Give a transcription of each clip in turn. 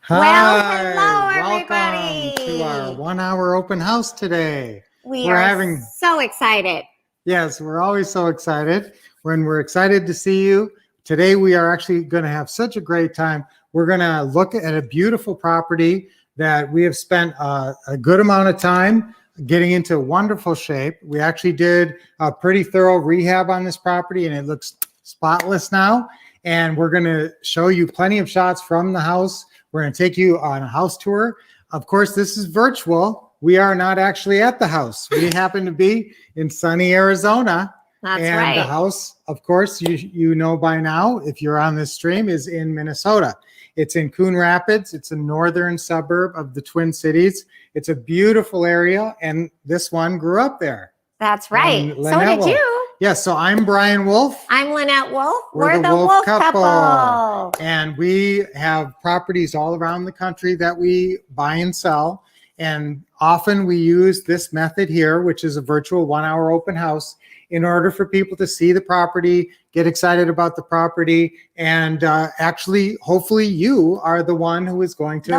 Hello Welcome everybody. to our 1 hour open house today. We're having so excited. Yes, we're always so excited when we're excited to see you. Today we are actually going to have such a great time. We're going to look at a beautiful property that we have spent a good amount of time getting into wonderful shape. We actually did a pretty thorough rehab on this property and it looks spotless now. And we're going to show you plenty of shots from the house. We're going to take you on a house tour. Of course, this is virtual. We are not actually at the house. We happen to be in sunny Arizona. That's and right. The house, of course, you know by now, if you're on this stream, is in Minnesota. It's in Coon Rapids. It's a northern suburb of the Twin Cities. It's a beautiful area, and this one grew up there. That's right. So did Wolff. you. Yes, so I'm Brian Wolff. I'm Lynette Wolff. We're the Wolff couple. And we have properties all around the country that we buy and sell. And often we use this method here, which is a virtual 1 hour open house, in order for people to see the property, get excited about the property, and actually, hopefully you are the one who is going to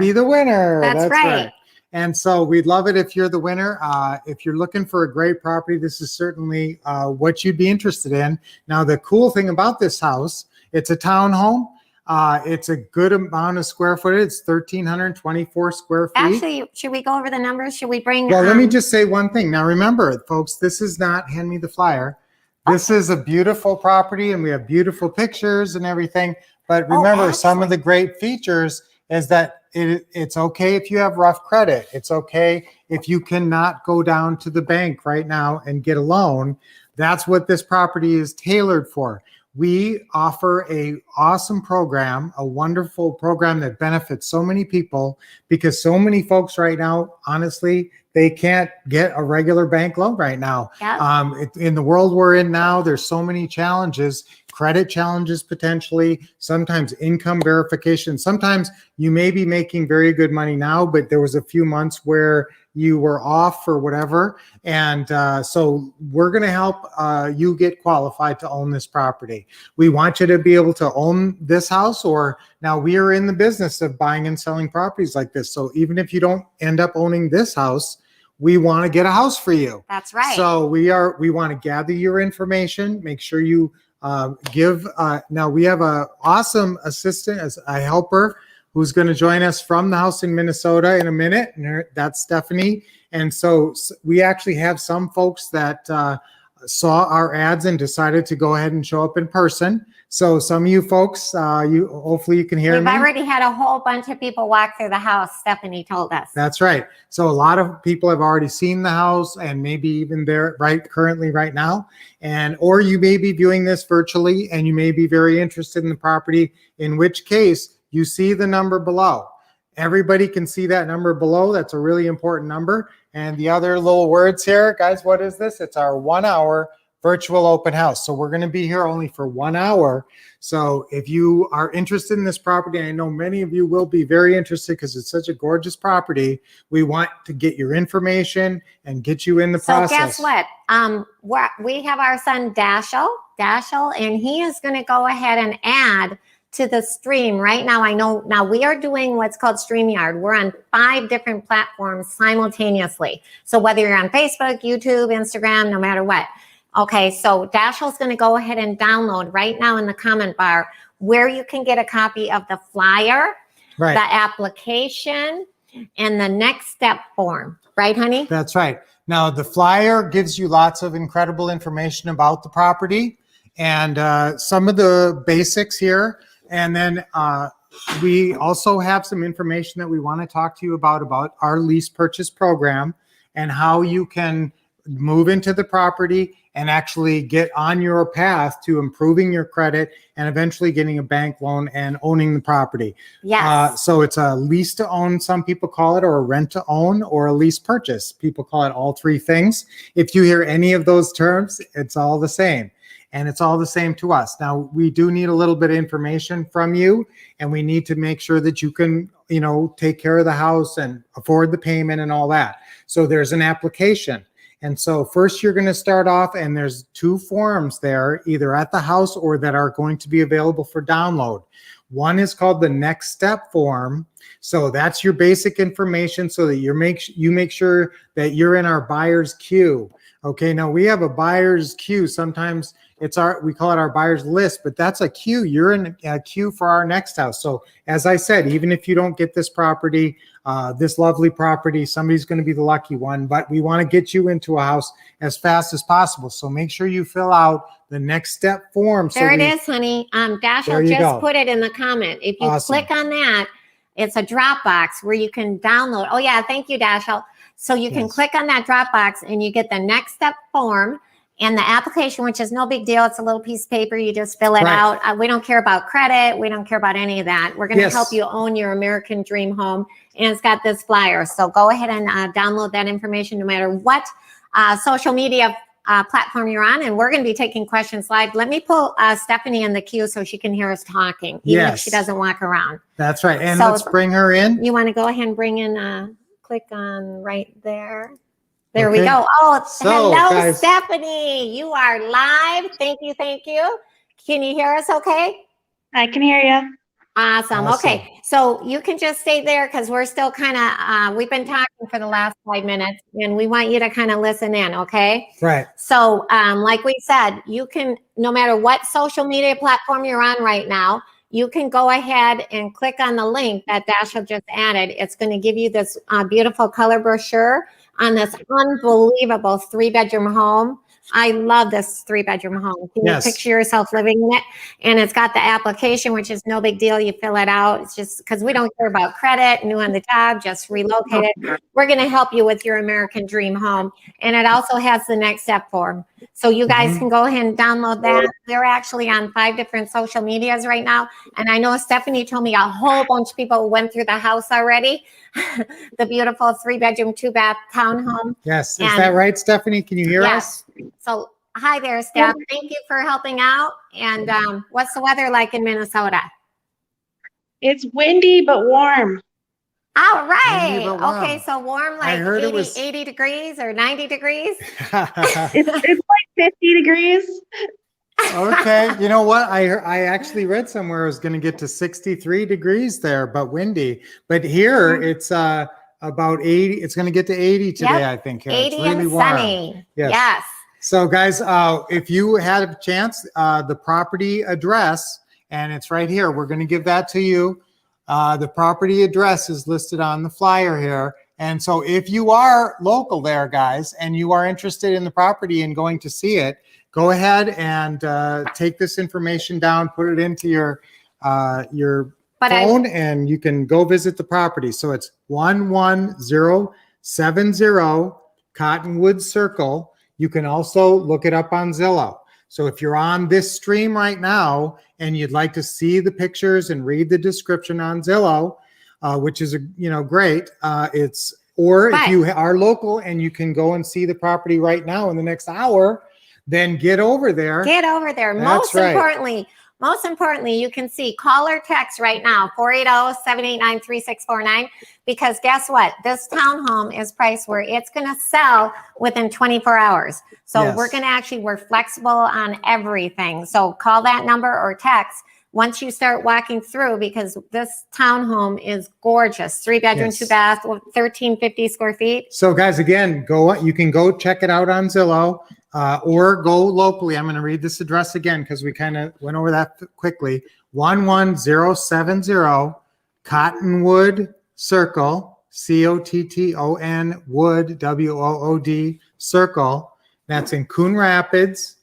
be the winner. That's right. And so we'd love it if you're the winner. If you're looking for a great property, this is certainly what you'd be interested in. Now, the cool thing about this house, it's a townhome. It's a good amount of square footage. It's 1,324 square feet. Actually, should we go over the numbers? Should we bring? Well, let me just say one thing. Now, remember, folks, this is not hand me the flyer. This is a beautiful property, and we have beautiful pictures and everything. But remember, some of the great features is that it's okay if you have rough credit. It's okay if you cannot go down to the bank right now and get a loan. That's what this property is tailored for. We offer a awesome program, a wonderful program that benefits so many people, because so many folks right now, honestly, they can't get a regular bank loan right now. Yep. In the world we're in now, there's so many challenges, credit challenges potentially, sometimes income verification. Sometimes you may be making very good money now, but there was a few months where you were off or whatever. And so we're going to help you get qualified to own this property. We want you to be able to own this house, or now we are in the business of buying and selling properties like this. So even if you don't end up owning this house, we want to get a house for you. That's right. So we want to gather your information, make sure you give. Now we have an awesome assistant, as a helper, who's going to join us from the house in Minnesota in a minute. And that's Stephanie. And so we actually have some folks that saw our ads and decided to go ahead and show up in person. So some of you folks, hopefully you can hear me. We've already had a whole bunch of people walk through the house, Stephanie told us. That's right. So a lot of people have already seen the house and maybe even there currently right now. Or you may be viewing this virtually and you may be very interested in the property, in which case you see the number below. Everybody can see that number below. That's a really important number. And the other little words here, guys, what is this? It's our 1 hour virtual open house. So we're going to be here only for 1 hour. So if you are interested in this property, I know many of you will be very interested because it's such a gorgeous property. We want to get your information and get you in the process. So guess what? We have our son Dashel, and he is going to go ahead and add to the stream right now. I know now we are doing what's called StreamYard. We're on 5 different platforms simultaneously. So whether you're on Facebook, YouTube, Instagram, no matter what. Okay, so Dashel's going to go ahead and download right now in the comment bar where you can get a copy of the flyer, the application, and the next step form. Right, honey? That's right. Now, the flyer gives you lots of incredible information about the property and some of the basics here. And then we also have some information that we want to talk to you about our lease purchase program and how you can move into the property and actually get on your path to improving your credit and eventually getting a bank loan and owning the property. Yes. So it's a lease to own, some people call it, or a rent to own, or a lease purchase. People call it all 3 things. If you hear any of those terms, it's all the same. And it's all the same to us. Now, we do need a little bit of information from you, and we need to make sure that you can, take care of the house and afford the payment and all that. So there's an application. And so first you're going to start off, and there's 2 forms there, either at the house or that are going to be available for download. One is called the next step form. So that's your basic information so that you make sure that you're in our buyer's queue. Okay, now we have a buyer's queue. Sometimes we call it our buyer's list, but that's a queue. You're in a queue for our next house. So as I said, even if you don't get this property, this lovely property, somebody's going to be the lucky one, but we want to get you into a house as fast as possible. So make sure you fill out the next step form. There it is, honey. Dashiell just put it in the comment. If you click on that, it's a Dropbox where you can download. Oh yeah, thank you, Dashiell. So you can click on that Dropbox and you get the next step form and the application, which is no big deal. It's a little piece of paper. You just fill it out. We don't care about credit. We don't care about any of that. We're going to help you own your American dream home. And it's got this flyer. So go ahead and download that information no matter what social media platform you're on. And we're going to be taking questions live. Let me pull Stephanie in the queue so she can hear us talking, even if she doesn't walk around. That's right. And so let's bring her in. You want to go ahead and bring in, click on right there. There we go. Oh, hello, guys. Stephanie. You are live. Thank you. Thank you. Can you hear us okay? I can hear you. Awesome. Okay. So you can just stay there because we're still kind of, we've been talking for the last 5 minutes and we want you to kind of listen in. Okay. Right. So like we said, you can, no matter what social media platform you're on right now, you can go ahead and click on the link that Dashiell just added. It's going to give you this beautiful color brochure on this unbelievable 3-bedroom home. I love this 3-bedroom home. Can you picture yourself living in it? And it's got the application, which is no big deal. You fill it out. It's just because we don't care about credit, new on the job, just relocate it. We're going to help you with your American dream home. And it also has the next step form. So you guys can go ahead and download that. They're actually on 5 different social medias right now. And I know Stephanie told me a whole bunch of people went through the house already. The beautiful 3-bedroom, 2-bath townhome. Yes. Is that right, Stephanie? Can you hear us? So hi there, Steph. Thank you for helping out. And what's the weather like in Minnesota? It's windy but warm. All right. Okay, so warm like 80 degrees or 90 degrees? It's like 50 degrees. Okay. You know what? I actually read somewhere it was going to get to 63 degrees there, but windy. But here it's about 80. It's going to get to 80 today, I think. 80 it's really and warm. sunny. Yes. So guys, if you had a chance, the property address, and it's right here, we're going to give that to you. The property address is listed on the flyer here. And so if you are local there, guys, and you are interested in the property and going to see it, go ahead and take this information down, put it into your phone, and you can go visit the property. So it's 11070 Cottonwood Circle. You can also look it up on Zillow. So if you're on this stream right now and you'd like to see the pictures and read the description on Zillow, which is great, if you are local and you can go and see the property right now in the next hour, then get over there. Get over there. Most importantly, you can see call or text right now, 480-789-3649, because guess what? This townhome is priced where it's going to sell within 24 hours. So we're flexible on everything. So call that number or text once you start walking through, because this townhome is gorgeous. 3-bedroom, 2-bath, 1,350 square feet. So guys, again, you can go check it out on Zillow. Or go locally. I'm going to read this address again because we kind of went over that quickly. 11070 Cottonwood Circle, Cotton Wood, Wood Circle. That's in Coon Rapids,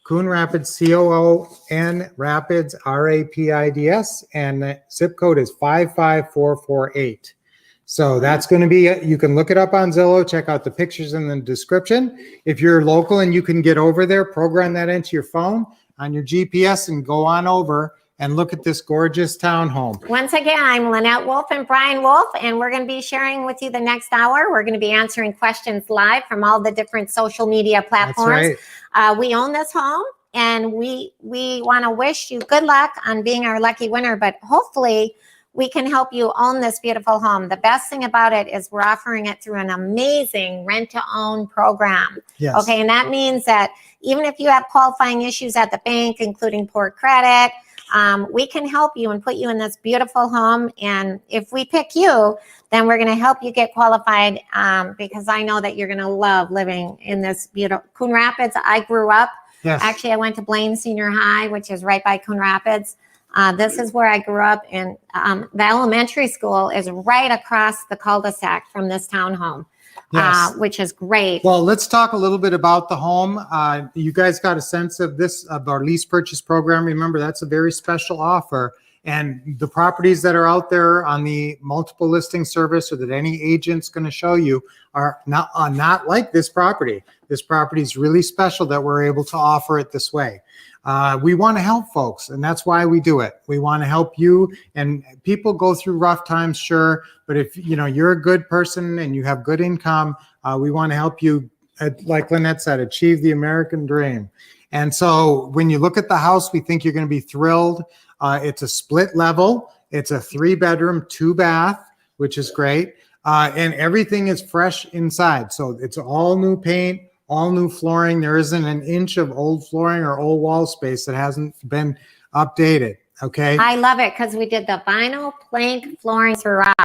Coon Rapids, COON Rapids, RAPIDS, and the zip code is 55448. So that's going to be it. You can look it up on Zillow, check out the pictures in the description. If you're local and you can get over there, program that into your phone on your GPS and go on over and look at this gorgeous townhome. Once again, I'm Lynette Wolff and Brian Wolff, and we're going to be sharing with you the next hour. We're going to be answering questions live from all the different social media platforms. That's right. We own this home, and we want to wish you good luck on being our lucky winner, but hopefully we can help you own this beautiful home. The best thing about it is we're offering it through an amazing rent-to-own program. Yes. Okay, and that means that even if you have qualifying issues at the bank, including poor credit, we can help you and put you in this beautiful home. And if we pick you, then we're going to help you get qualified, because I know that you're going to love living in this beautiful Coon Rapids. I grew up. Yes. Actually, I went to Blaine Senior High, which is right by Coon Rapids. This is where I grew up, and the elementary school is right across the cul-de-sac from this townhome, Yes. which is great. Well, let's talk a little bit about the home. You guys got a sense of this, of our lease purchase program. Remember, that's a very special offer. And the properties that are out there on the multiple listing service, or that any agent's going to show you, are not like this property. This property is really special that we're able to offer it this way. We want to help folks, and that's why we do it. We want to help you, and people go through rough times, sure, but if you're a good person and you have good income, we want to help you, like Lynette said, achieve the American dream. And so when you look at the house, we think you're going to be thrilled. It's a split level. It's a 3-bedroom, 2-bath, which is great. And everything is fresh inside. So it's all new paint, all new flooring. There isn't an inch of old flooring or old wall space that hasn't been updated. Okay. I love it because we did the vinyl plank flooring throughout.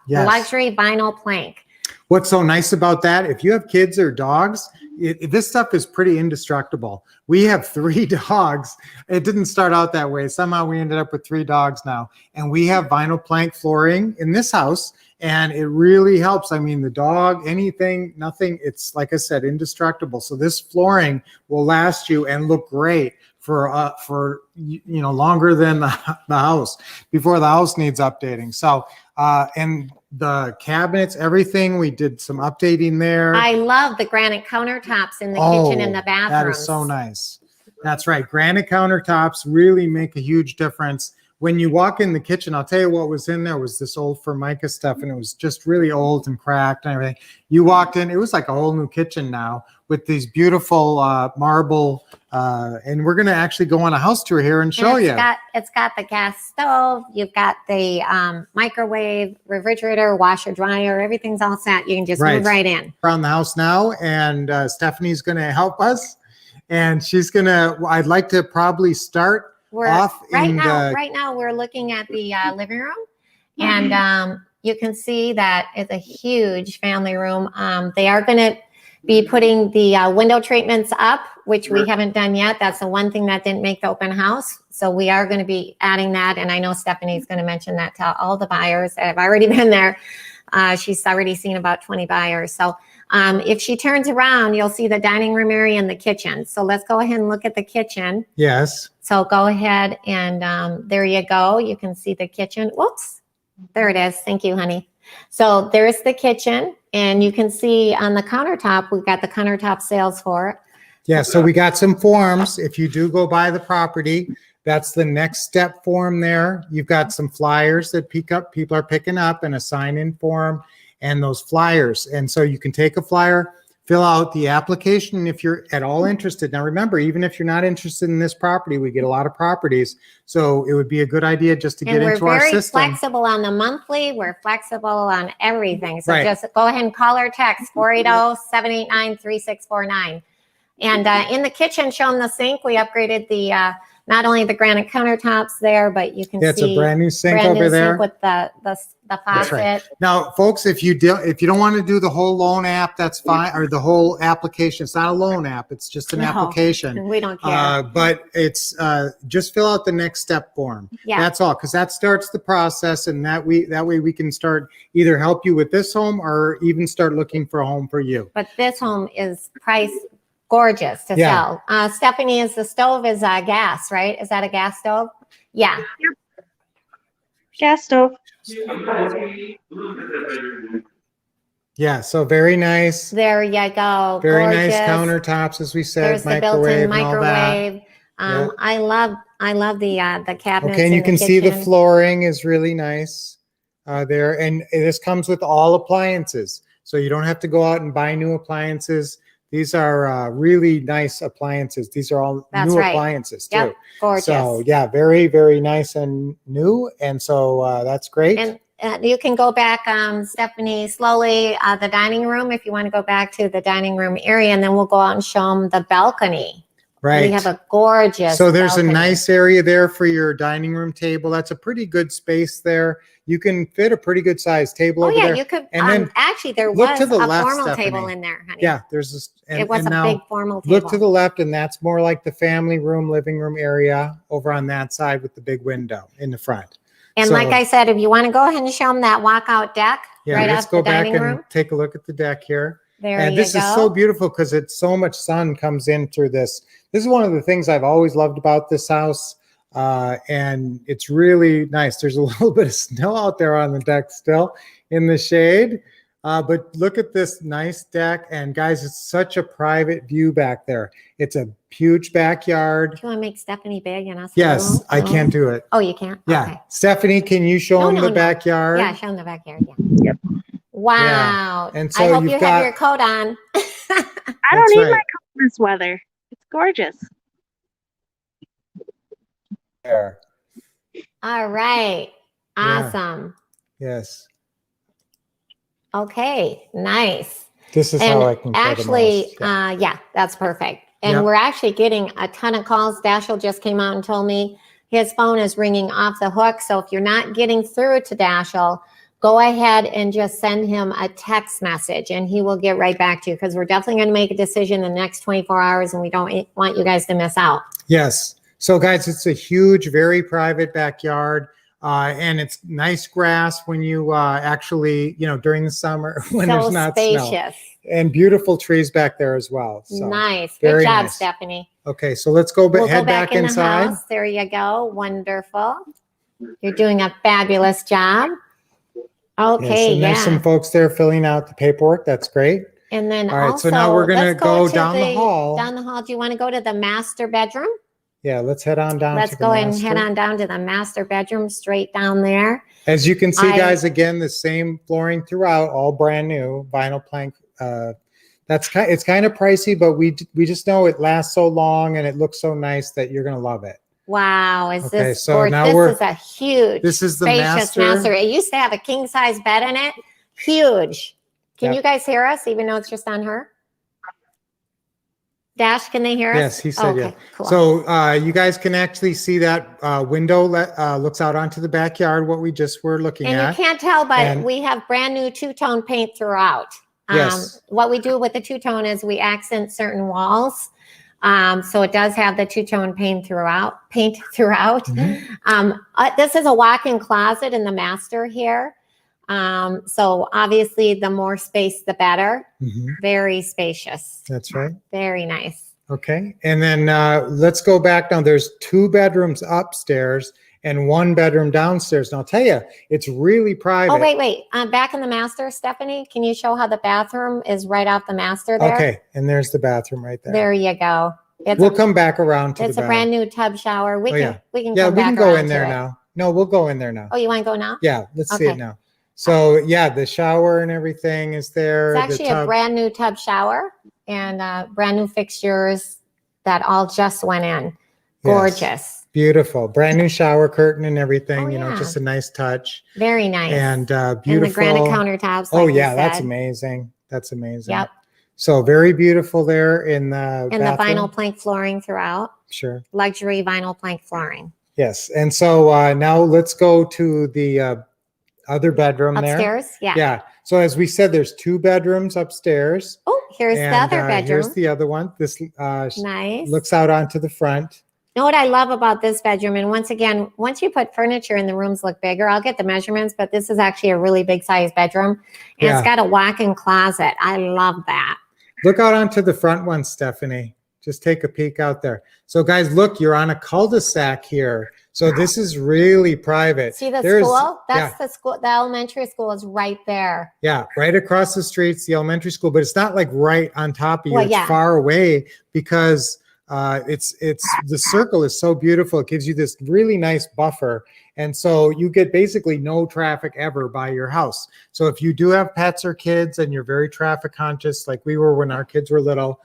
Yes. Luxury vinyl plank. What's so nice about that, if you have kids or dogs, this stuff is pretty indestructible. We have 3 dogs. It didn't start out that way. Somehow we ended up with 3 dogs now. And we have vinyl plank flooring in this house, and it really helps. I mean, the dog, anything, nothing, it's, like I said, indestructible. So this flooring will last you and look great for longer than the house, before the house needs updating. So and the cabinets, everything, we did some updating there. I love the granite countertops in the kitchen and the bathrooms. That is so nice. That's right. Granite countertops really make a huge difference. When you walk in the kitchen, I'll tell you what was in there was this old Formica stuff, and it was just really old and cracked and everything. You walked in, it was like a whole new kitchen now with these beautiful marble, and we're going to actually go on a house tour here and show you. It's got the gas stove. You've got the microwave, refrigerator, washer, dryer. Everything's all set. You can just move right in. Around the house now, and Stephanie's going to help us, and she's going to, I'd like to probably start right now we're looking at the living room, and you can see that it's a huge family room. They are going to be putting the window treatments up, which we haven't done yet. That's the one thing that didn't make the open house. So we are going to be adding that. And I know Stephanie's going to mention that to all the buyers that have already been there. She's already seen about 20 buyers. So if she turns around, you'll see the dining room area and the kitchen. So let's go ahead and look at the kitchen. Yes. So go ahead and there you go. You can see the kitchen. Whoops. There it is. Thank you, honey. So there's the kitchen, and you can see on the countertop, we've got the countertop sales for it. Yeah, so we got some forms. If you do go buy the property, that's the next step form there. You've got some flyers that people are picking up, and a sign-in form and those flyers. And so you can take a flyer, fill out the application if you're at all interested. Now remember, even if you're not interested in this property, we get a lot of properties. So it would be a good idea just to get into our system. We're very flexible on the monthly. We're flexible on everything. So just go ahead and call or text 480-789-3649. And in the kitchen, show them the sink. We upgraded the not only the granite countertops there, but you can see it's a brand new sink over there with the faucet. Right. Now, folks, if you don't want to do the whole loan app, that's fine, or the whole application. It's not a loan app; it's just an application. We don't care. But it's just fill out the next step form. Yeah, that's all, because that starts the process, and that way we can start either help you with this home or even start looking for a home for you. But this home is priced gorgeous to sell. Stephanie, is the stove is gas, right? Is that a gas stove? Yeah. Yep. Gas stove. Yeah, so very nice. There you go. Very gorgeous. Nice countertops, as we said. There's the built-in microwave. Yep. I love the cabinets. Okay, and you can see the kitchen. flooring is really nice there, and this comes with all appliances, so you don't have to go out and buy new appliances. These are really nice appliances. These are all new appliances too. Yep, gorgeous. So yeah, very, very nice and new. And so that's great. And you can go back, Stephanie, slowly, the dining room, if you want to go back to the dining room area, and then we'll go out and show them the balcony. Right. We have a gorgeous. So there's a balcony. nice area there for your dining room table. That's a pretty good space there. You can fit a pretty good sized table Oh over yeah, there. you could. And then Actually, there look was to the a left, formal Stephanie. table in there, honey. Yeah, there's this. It was and a now big formal table. look to the left, and that's more like the family room, living room area over on that side with the big window in the front. And So, like I said, if you want to go ahead and show them that walkout deck yeah, right let's off go the back dining and room. take a look at the deck here. There And you this go. is so beautiful because it's so much sun comes in through this. This is one of the things I've always loved about this house. And it's really nice. There's a little bit of snow out there on the deck still in the shade. But look at this nice deck. And guys, it's such a private view back there. It's a huge backyard. Do you want to make Stephanie big and us? Yes, little? I can't do it. Oh, you can't? Yeah. Okay. Stephanie, can you show them the backyard? Yeah, show them the backyard. Yeah. Yep. Wow. And I so hope you've you got- have your coat on. I don't need my coat in this weather. It's gorgeous. There. All right. Yeah. Awesome. Yes. Okay. Nice. This is And how I can show actually, the most. yeah, that's perfect. And Yep. we're actually getting a ton of calls. Dashiell just came out and told me his phone is ringing off the hook. So if you're not getting through to Dashiell, go ahead and just send him a text message and he will get right back to you because we're definitely going to make a decision in the next 24 hours and we don't want you guys to miss out. Yes. So guys, it's a huge, very private backyard. And it's nice grass when you actually, during the summer when So there's not snow. spacious. And beautiful trees back there as well. So, Nice. Good very job, nice. Stephanie. Okay, so let's go We'll head go back back in inside. the house. There you go. Wonderful. You're doing a fabulous job. Okay, Yes, and there's some folks there filling out the paperwork. That's great. And then All right, also, so now we're gonna let's go to down the hall. Down the hall. Do you want to go to the master bedroom? Yeah, let's head on down. Let's to the go ahead and master. head on down to the master bedroom, straight down there. As you can see, I- guys, again, the same flooring throughout, all brand new vinyl plank. It's kind of pricey, but we just know it lasts so long and it looks so nice that you're gonna love it. Wow, is Okay, this so gorgeous? now This is a huge, This is the spacious master. It used to have a king size bed in it. Huge. Can Yep. you guys hear us, even though it's just on her? Dash, can they hear us? Yes, he said okay, yeah. Cool. So you guys can actually see that window looks out onto the backyard, what we just were looking and at. you can't tell, but And- we have brand new two-tone paint throughout. Yes. What we do with the two-tone is we accent certain walls. So it does have the two-tone paint throughout. Mhm. This is a walk-in closet in the master here. So obviously the more space, the better. Mhm. Very spacious. That's right. Very nice. Okay. And then let's go back now. There's 2 bedrooms upstairs and 1 bedroom downstairs. And I'll tell you, it's really private. Oh, wait. Back in the master, Stephanie, can you show how the bathroom is right off the master there? Okay. And there's the bathroom right there. There you go. It's We'll come back around to It's the a brand new tub shower. We Oh, can yeah. we can Yeah, come we back can go around in to there it. now. No, we'll go in there now. Oh, you want to go now? Yeah, let's see Okay. it now. So yeah, the shower and everything is there. It's actually the a tub. brand new tub shower and brand new fixtures that all just went in. Yes. Gorgeous. Beautiful. Brand new shower curtain and everything, Oh, yeah. just a nice touch. Very nice. And And beautiful. the granite countertops. Oh like you yeah, that's said. amazing. That's amazing. Yep. So very beautiful there in the And the bathroom. vinyl plank flooring throughout. Sure. Luxury vinyl plank flooring. Yes. And so now let's go to the other bedroom there. Upstairs? Yeah. Yeah. So as we said, there's 2 bedrooms upstairs. Oh, here's the And, other bedroom. Here's the other one. This Nice. looks out onto the front. You know what I love about this bedroom? And once again, once you put furniture in, the rooms look bigger. I'll get the measurements, but this is actually a really big size bedroom. And Yeah. it's got a walk-in closet. I love that. Look out onto the front one, Stephanie. Just take a peek out there. So guys, look, you're on a cul-de-sac here. So this is really private. See the There's- school? yeah. That's the school. The elementary school is right there. Yeah, right across the street's the elementary school, but it's not like right on top of you. Well, it's yeah. far away because it's the circle is so beautiful. It gives you this really nice buffer. And so you get basically no traffic ever by your house. So if you do have pets or kids and you're very traffic conscious, like we were when our kids were little,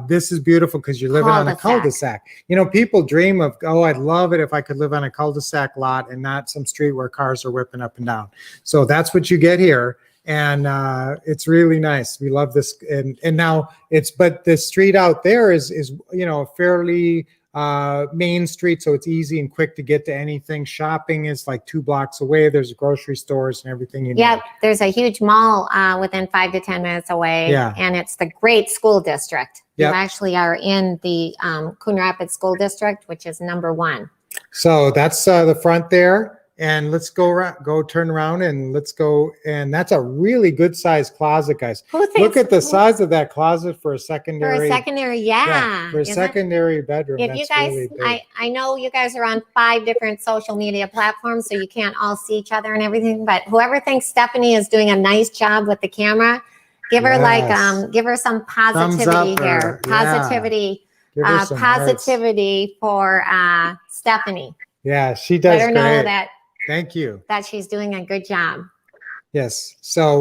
this is beautiful because you're living on a Cul-de-sac. cul-de-sac. People dream of, oh, I'd love it if I could live on a cul-de-sac lot and not some street where cars are whipping up and down. So that's what you get here. And it's really nice. We love this. And now but the street out there is fairly main street, so it's easy and quick to get to anything. Shopping is like 2 blocks away. There's grocery stores and everything you need. Yep, there's a huge mall within 5 to 10 minutes away. Yeah. And it's the great school district. Yep. You actually are in the Coon Rapids School District, which is number 1. So that's the front there. And let's go turn around and let's go. And that's a really good sized closet, guys. Look at the size of that closet for a secondary. For a secondary, yeah. For a secondary bedroom. If that's you guys, really big. I know you guys are on 5 different social media platforms, so you can't all see each other and everything, but whoever thinks Stephanie is doing a nice job with the camera, give her give her some positivity here. Positivity. Give her some positivity for Stephanie. Yeah, she does. Let her know that. Thank you. That she's doing a good job. Yes. So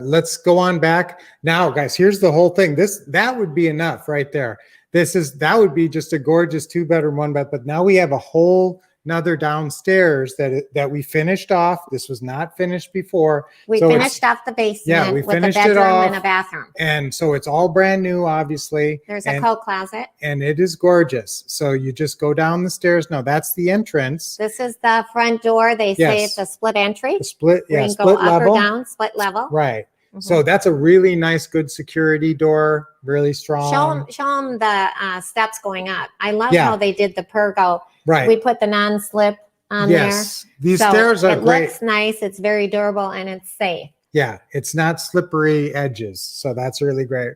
let's go on back now, guys. Here's the whole thing. That would be enough right there. That would be just a gorgeous 2-bedroom, 1 bath. But now we have a whole another downstairs that we finished off. This was not finished before. We finished off the basement we with a finished it bedroom off, and a bathroom. And so it's all brand new, obviously. There's a coat closet. And it is gorgeous. So you just go down the stairs. Now that's the entrance. This is the front door. They say it's a split entry. The split, you can split go level. Up or down, split level. Right. So that's a really nice, good security door, really strong. Show them the steps going up. I love how they did the pergo. Right. We put the non-slip on there. These stairs are great. It looks nice. It's very durable and it's safe. Yeah, it's not slippery edges. So that's really great.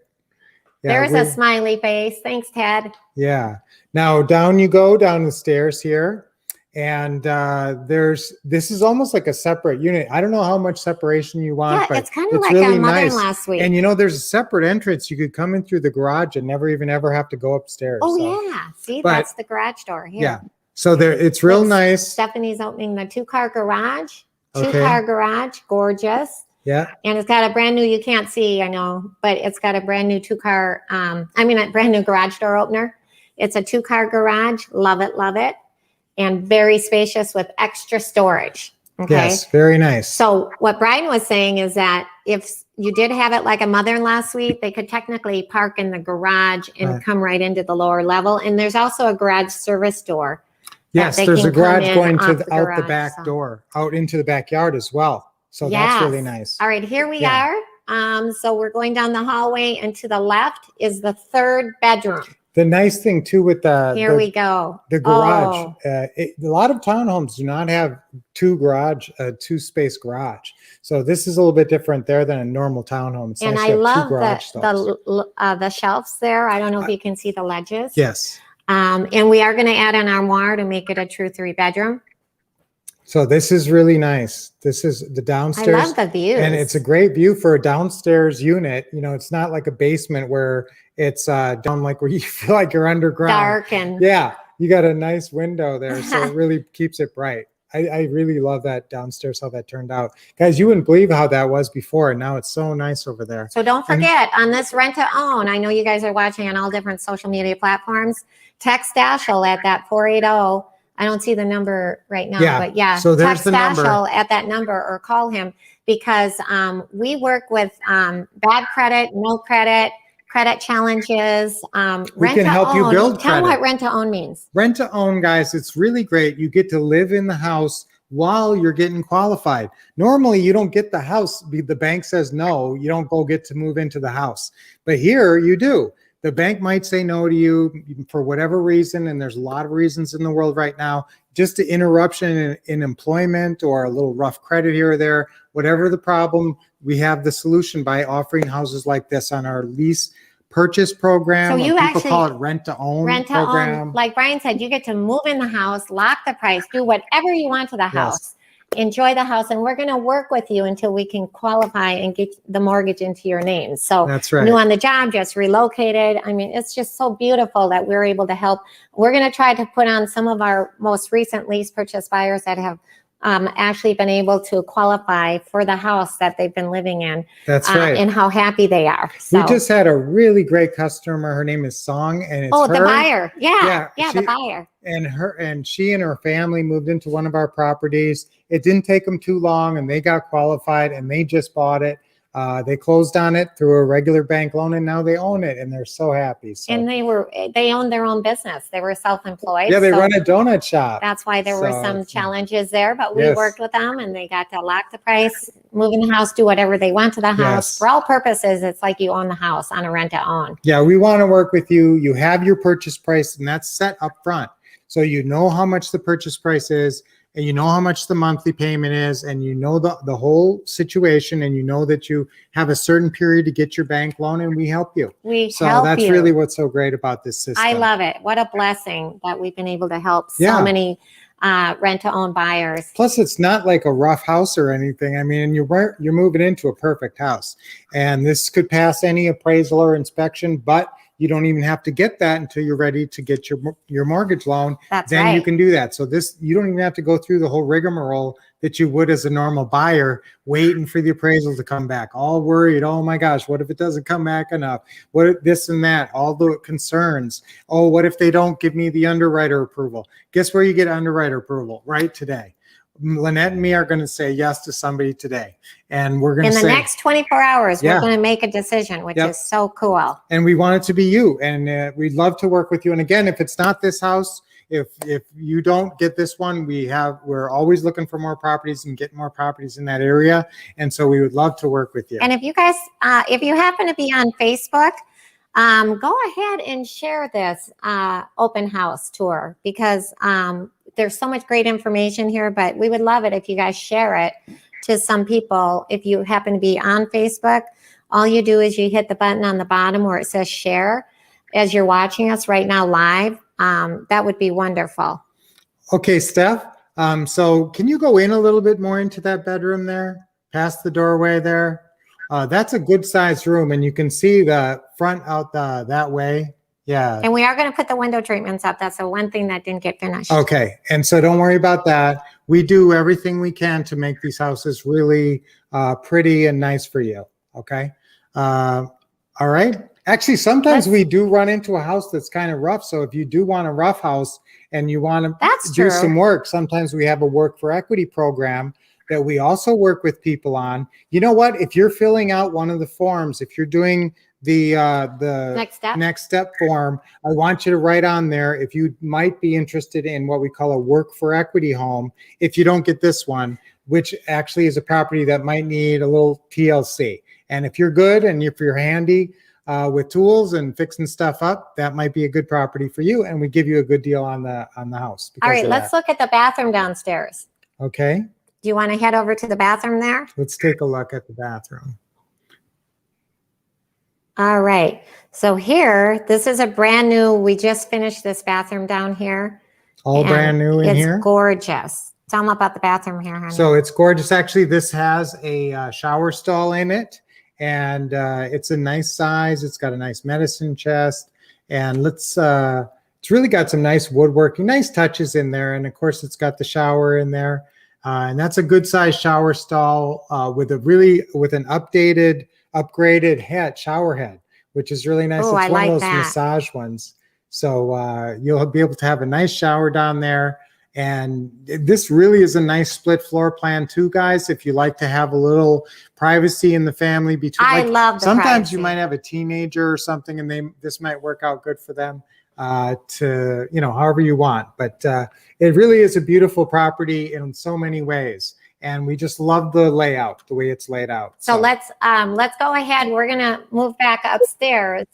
Yeah, There's a smiley face. Thanks, Ted. Yeah. Now down you go, down the stairs here. And this is almost like a separate unit. I don't know how much separation you want, but it's kind of like really our mother nice. Last week. And there's a separate entrance. You could come in through the garage and never even ever have to go upstairs. Oh yeah, see, that's the garage door here. Yeah, so it's real nice. Stephanie opening the 2-car garage. 2-car garage, gorgeous. Yeah. And it's got a brand new, you can't see, I know, but it's got a brand new 2-car, a brand new garage door opener. It's a 2-car garage. Love it, love it. And very spacious with extra storage. Okay. Yes, very nice. So what Brian was saying is that if you did have it like a mother-in-law suite, they could technically park in the garage and come right into the lower level. And there's also a garage service door. Yes, there's a garage going out the back door, out into the backyard as well. So that's really nice. All right, here we are. So we're going down the hallway, and to the left is the 3rd bedroom. The nice thing too with we go. The garage. A lot of townhomes do not have 2-space garage. So this is a little bit different there than a normal townhome. It's and nice I love the shelves there. I don't know if you can see the ledges. Yes. And we are going to add an armoire to make it a true 3-bedroom. So this is really nice. This is the downstairs. I love the views. And it's a great view for a downstairs unit. It's not like a basement where it's down like where you feel like you're underground. Dark and you got a nice window there, so it really keeps it bright. I really love that downstairs, how that turned out. Guys, you wouldn't believe how that was before, and now it's so nice over there. So don't forget, on this rent to own, I know you guys are watching on all different social media platforms, text Dashel at that 480. I don't see the number right now, but so there's text the number at that number or call him, because we work with bad credit, no credit, credit challenges. We can help you build Tell them credit. what rent to own means. Rent to own, guys, it's really great. You get to live in the house while you're getting qualified. Normally, you don't get the house. The bank says no, you don't get to move into the house. But here you do. The bank might say no to you for whatever reason, and there's a lot of reasons in the world right now. Just an interruption in employment or a little rough credit here or there, whatever the problem, we have the solution by offering houses like this on our lease purchase program. So you people call it rent to own program. Like Brian said, you get to move in the house, lock the price, do whatever you want to the house. Enjoy the house, and we're going to work with you until we can qualify and get the mortgage into your name. So that's right. New on the job, just relocated. I mean, it's just so beautiful that we're able to help. We're going to try to put on some of our most recent lease purchase buyers that have actually been able to qualify for the house that they've been living in. That's right. And how happy they are. So. We just had a really great customer. Her name is Song, and it's the buyer. Yeah, the buyer. And she and her family moved into one of our properties. It didn't take them too long, and they got qualified, and they just bought it. They closed on it through a regular bank loan, and now they own it, and they're so happy. So, And they owned their own business. They were self-employed. yeah, they so run a donut shop. that's why there were So some it's- challenges there, but we Yes. worked with them and they got to lock the price, move in the house, do whatever they want to the house. Yes. For all purposes, it's like you own the house on a rent to own. Yeah, we want to work with you. You have your purchase price, and that's set up front. So you know how much the purchase price is, and you know how much the monthly payment is, and you know the whole situation, and you know that you have a certain period to get your bank loan, and we help you. So help that's you. really what's so great about this system. I love it. What a blessing that we've been able to help Yeah. so many rent to own buyers. Plus, it's not like a rough house or anything. I mean, you're moving into a perfect house, and this could pass any appraisal or inspection, but you don't even have to get that until you're ready to get your mortgage loan. That's Then right. you can do that. So you don't even have to go through the whole rigmarole that you would as a normal buyer, waiting for the appraisal to come back, all worried. Oh my gosh, what if it doesn't come back enough? What if this and that? All the concerns. Oh, what if they don't give me the underwriter approval? Guess where you get underwriter approval? Right today. Lynette and me are going to say yes to somebody today, and we're going In to the say next 24 hours, Yeah. we're going to make a decision, which Yep. is so cool. and we want it to be you, and we'd love to work with you. And again, if it's not this house, if you don't get this one, we're always looking for more properties and getting more properties in that area, and so we would love to work with you. And if you guys, if you happen to be on Facebook, go ahead and share this open house tour, because there's so much great information here, but we would love it if you guys share it to some people. If you happen to be on Facebook, all you do is you hit the button on the bottom where it says share as you're watching us right now live. That would be wonderful. Okay, Steph. So can you go in a little bit more into that bedroom there, past the doorway there? That's a good sized room, and you can see the front out that way. Yeah. And we are going to put the window treatments up. That's the one thing that didn't get finished. Okay. And so don't worry about that. We do everything we can to make these houses really pretty and nice for you. Okay. All right. Actually, sometimes we do run into a house that's kind of rough. So if you do want a rough house and you want to That's do true. some work, sometimes we have a work for equity program that we also work with people on. You know what? If you're filling out one of the forms, if you're doing the next step form, I want you to write on there if you might be interested in what we call a work for equity home. If you don't get this one, which actually is a property that might need a little TLC. And if you're good and if you're handy with tools and fixing stuff up, that might be a good property for you. And we give you a good deal on the house. All right, let's look at the bathroom downstairs. Okay. Do you want to head over to the bathroom there? Let's take a look at the bathroom. All right. So here, this is a brand new, we just finished this bathroom down here. All and brand new in here. It's gorgeous. Tell them about the bathroom here, honey. So it's gorgeous. Actually, this has a shower stall in it, and it's a nice size. It's got a nice medicine chest, and it's really got some nice woodworking, nice touches in there. And of course, it's got the shower in there, and that's a good size shower stall with an upgraded shower head, which is really nice. Oh, it's I one like of those that. massage ones. So you'll be able to have a nice shower down there. And this really is a nice split floor plan too, guys. If you like to have a little privacy in the family between, I love the sometimes privacy. you might have a teenager or something, and this might work out good for them to, however you want. But it really is a beautiful property in so many ways. And we just love the layout, the way it's laid out. So let's go ahead. We're gonna move back upstairs.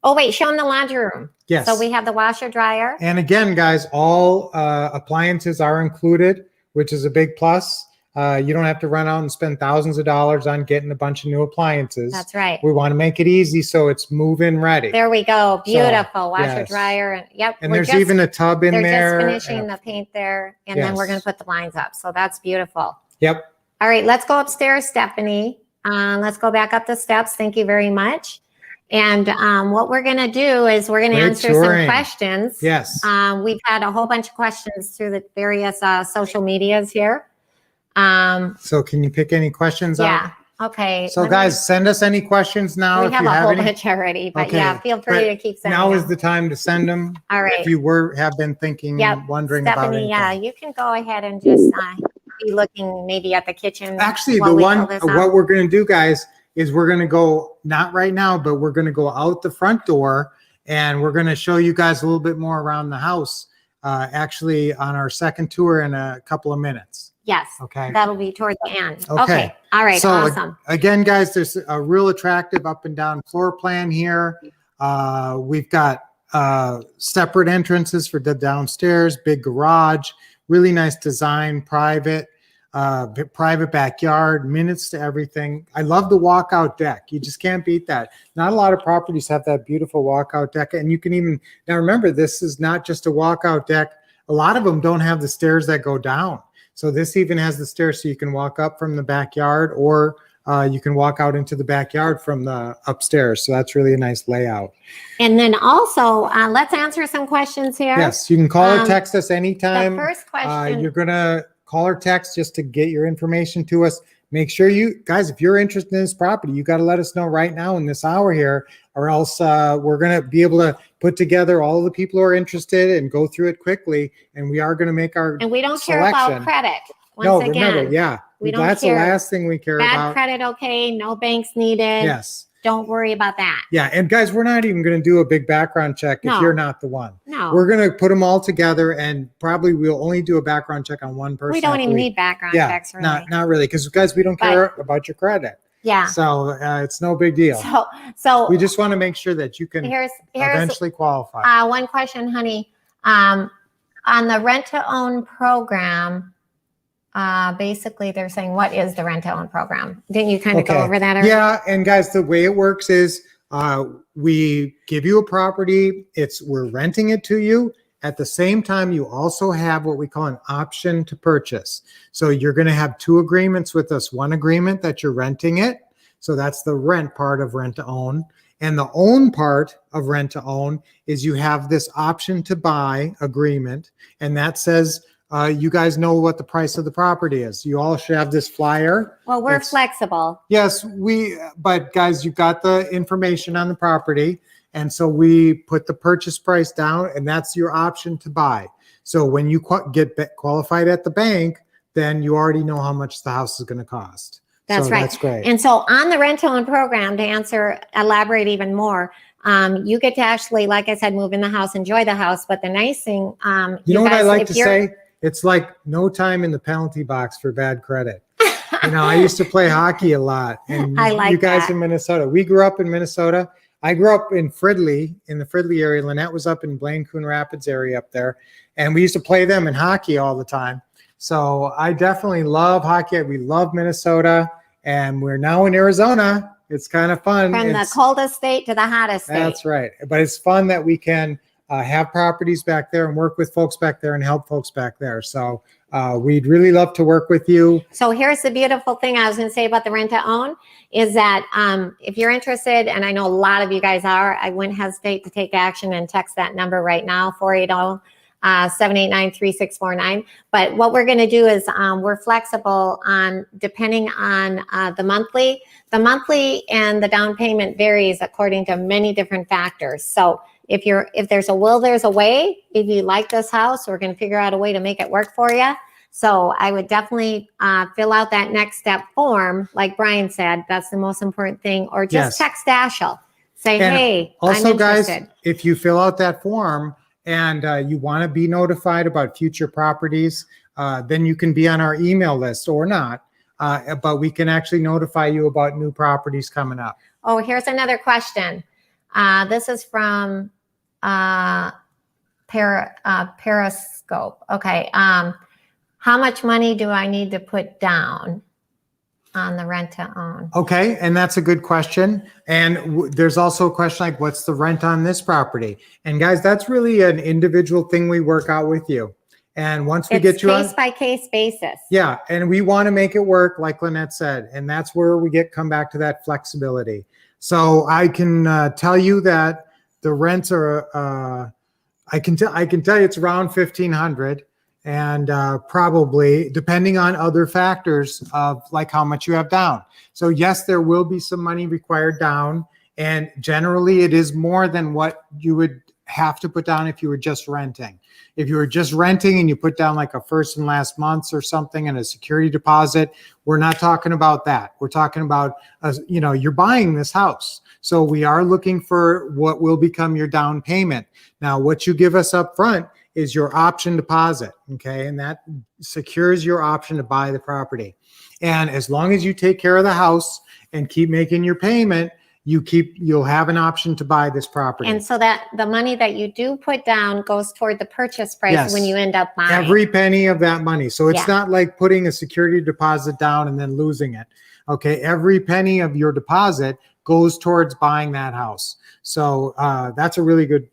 Oh wait, show them the laundry room. Yes. So we have the washer dryer. And again, guys, all appliances are included, which is a big plus. You don't have to run out and spend thousands of dollars on getting a bunch of new appliances. That's right. We want to make it easy so it's move-in ready. There we go. Beautiful washer yes. dryer. And yep. And there's even a tub in there. They're just finishing the paint there, and then we're Yes. gonna put the blinds up. So that's beautiful. Yep. All right, let's go upstairs, Stephanie. Let's go back up the steps. Thank you very much. And what we're going to do is we're going to answer some questions. Yes. We've had a whole bunch of questions through the various social medias here. So can you pick any questions out? Yeah. Okay. So guys, send us any questions now. We if have you a have whole any. bunch already, but Okay, yeah, feel free to keep sending Now them. is the time to send them. All right. If you have been thinking, wondering about Stephanie, it. yeah, you can go ahead and just be looking maybe at the kitchen. Actually, while the we one, fill this out. what we're going to do, guys, is we're going to go, not right now, but we're going to go out the front door and we're going to show you guys a little bit more around the house, actually on our second tour in a couple of minutes. Yes. Okay. That'll be toward the end. Okay. Okay. All right. So Awesome. again, guys, there's a real attractive up and down floor plan here. We've got separate entrances for the downstairs, big garage, really nice design, private backyard, minutes to everything. I love the walkout deck. You just can't beat that. Not a lot of properties have that beautiful walkout deck. And you can even, now remember, this is not just a walkout deck. A lot of them don't have the stairs that go down. So this even has the stairs so you can walk up from the backyard, or you can walk out into the backyard from the upstairs. So that's really a nice layout. And then also, let's answer some questions here. Yes, you can call or text us anytime. The first question. You're going to call or text just to get your information to us. Make sure you guys, if you're interested in this property, you got to let us know right now in this hour here, or else we're going to be able to put together all the people who are interested and go through it quickly. And we are going to make our And we don't selection. care about credit. No, Once again, remember, yeah, we don't that's care. the last thing we care Bad about. credit, okay. No banks needed. Yes. Don't worry about that. Yeah, and guys, we're not even going to do a big background check if No. you're not the one. No. We're going to put them all together, and probably we'll only do a background check on one person. We don't after even need background Yeah, checks, really. not really, because guys, we don't care about your credit. Yeah. So it's no big deal. So We just want to make sure that you can here's eventually qualify. one question, honey. On the rent-to-own program, basically they're saying, what is the rent-to-own program? Didn't you kind of go over that already? Yeah, and guys, the way it works is we give you a property. We're renting it to you. At the same time, you also have what we call an option to purchase. So you're going to have two agreements with us. One agreement that you're renting it. So that's the rent part of rent to own. And the own part of rent to own is you have this option to buy agreement. And that says, you guys know what the price of the property is. You all should have this flyer. Well, we're flexible. Yes, but guys, you got the information on the property. And so we put the purchase price down, and that's your option to buy. So when you get qualified at the bank, then you already know how much the house is going to cost. That's so right. That's great. And so on the rent-to-own program, to elaborate even more, you get to actually, like I said, move in the house, enjoy the house. But the nice thing, you know what I like to say? It's like no time in the penalty box for bad credit. I used to play hockey a lot, and I like you guys that. in Minnesota. We grew up in Minnesota. I grew up in Fridley, in the Fridley area. Lynette was up in Blaine Coon Rapids area up there, and we used to play them in hockey all the time. So I definitely love hockey. We love Minnesota, and we're now in Arizona. It's kind of fun. From the coldest state to the hottest state. That's right. But it's fun that we can have properties back there and work with folks back there and help folks back there. So we'd really love to work with you. So here's the beautiful thing I was going to say about the rent to own is that if you're interested, and I know a lot of you guys are, I wouldn't hesitate to take action and text that number right now, 480-789-3649. But what we're going to do is we're flexible on depending on the monthly. The monthly and the down payment varies according to many different factors. So if there's a will, there's a way. If you like this house, we're going to figure out a way to make it work for you. So I would definitely fill out that next step form. Like Brian said, that's the most important thing. Or just text Dashiell. Say, And hey, also, I'm interested. guys, if you fill out that form and you want to be notified about future properties, then you can be on our email list or not. But we can actually notify you about new properties coming up. Oh, here's another question. This is from Periscope. Okay. How much money do I need to put down on the rent to own? Okay, and that's a good question. And there's also a question like, what's the rent on this property? And guys, that's really an individual thing we work out with you. And once we get you on, case by case basis. yeah, and we want to make it work, like Lynette said, and that's where we come back to that flexibility. So I can tell you that the rents are, I can tell you it's around $1,500. And probably depending on other factors of like how much you have down. So yes, there will be some money required down, and generally it is more than what you would have to put down if you were just renting. If you were just renting and you put down like a first and last months or something and a security deposit, we're not talking about that. We're talking about, you're buying this house. So we are looking for what will become your down payment. Now, what you give us up front is your option deposit, okay? And that secures your option to buy the property. And as long as you take care of the house and keep making your payment, you'll have an option to buy this property. And so that the money that you do put down goes toward the purchase price when you end up buying. Every penny of that money. So it's not like putting a security deposit down and then losing it. Okay. Every penny of your deposit goes towards buying that house. So that's a really good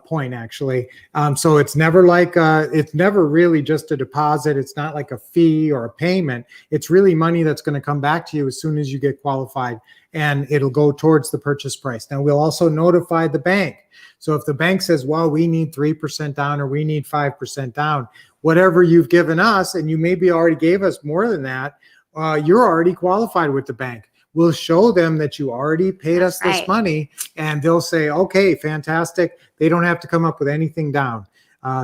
point, actually. So it's never really just a deposit. It's not like a fee or a payment. It's really money that's going to come back to you as soon as you get qualified, and it'll go towards the purchase price. Now, we'll also notify the bank. So if the bank says, well, we need 3% down or we need 5% down, whatever you've given us, and you maybe already gave us more than that, you're already qualified with the bank. We'll show them that you already paid us this money, and they'll say, okay, fantastic. They don't have to come up with anything down.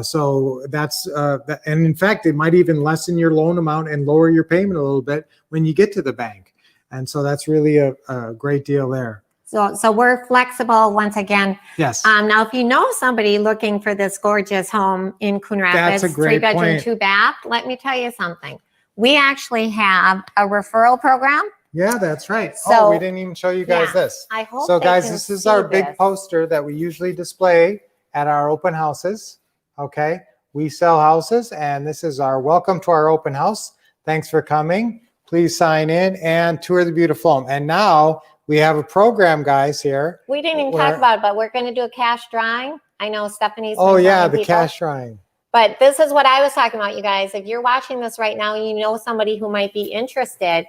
So that's, and in fact, it might even lessen your loan amount and lower your payment a little bit when you get to the bank. And so that's really a great deal there. So we're flexible once again. Yes. Now, if you know somebody looking for this gorgeous home in Coon Rapids, that's a great 3-bedroom, point. 2-bath, let me tell you something. We actually have a referral program. Yeah, that's right. So, we didn't even show you guys this. I hope So they guys, can this is see our big this. poster that we usually display at our open houses. Okay. We sell houses, and this is our welcome to our open house. Thanks for coming. Please sign in and tour the beautiful home. And now we have a program, guys, here. We didn't even talk about it, but we're going to do a cash drawing. I know Stephanie's been Oh, yeah, telling the people. cash drawing. But this is what I was talking about, you guys. If you're watching this right now and you know somebody who might be interested,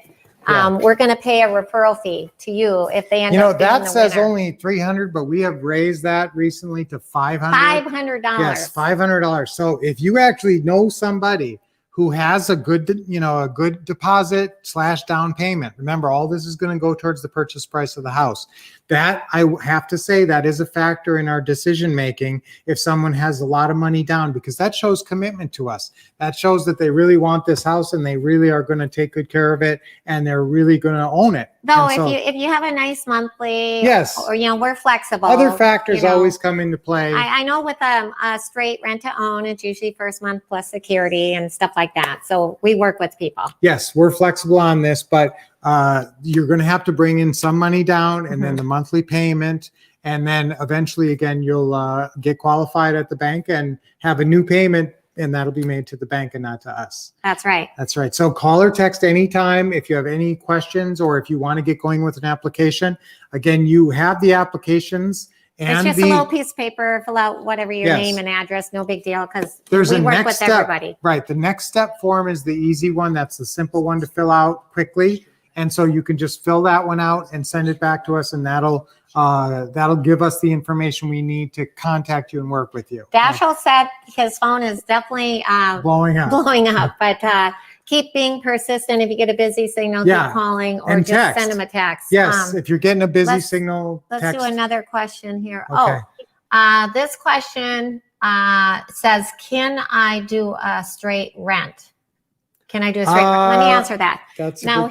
we're going to pay a referral fee to you if they end up being that the says winner. only $300, but we have raised that recently to $500. $500. Yes, $500. So if you actually know somebody who has a good deposit / down payment. Remember, all this is going to go towards the purchase price of the house. That, I have to say, that is a factor in our decision making if someone has a lot of money down, because that shows commitment to us. That shows that they really want this house and they really are going to take good care of it and they're really going to own it. Though, if you have a nice monthly, yes, or we're flexible. Other factors always come into play. I know with a straight rent to own, it's usually first month plus security and stuff like that. So we work with people. Yes, we're flexible on this, but you're going to have to bring in some money down, and then the monthly payment, and then eventually, again, you'll get qualified at the bank and have a new payment, and that'll be made to the bank and not to us. That's right. That's right. So call or text anytime if you have any questions or if you want to get going with an application. Again, you have the applications. And it's just a little piece of paper, fill out whatever your name and address, no big deal, because we work with everybody. Right. The next step form is the easy one. That's the simple one to fill out quickly. And so you can just fill that one out and send it back to us, and that'll give us the information we need to contact you and work with you. Dashel said his phone is definitely blowing up, but keep being persistent. If you get a busy signal, keep calling or and just text. send them a text. Yes, if you're getting a busy signal, let's text. do another question here. Okay. This question says, can I do a straight rent? Can I do a straight rent? Let me answer that.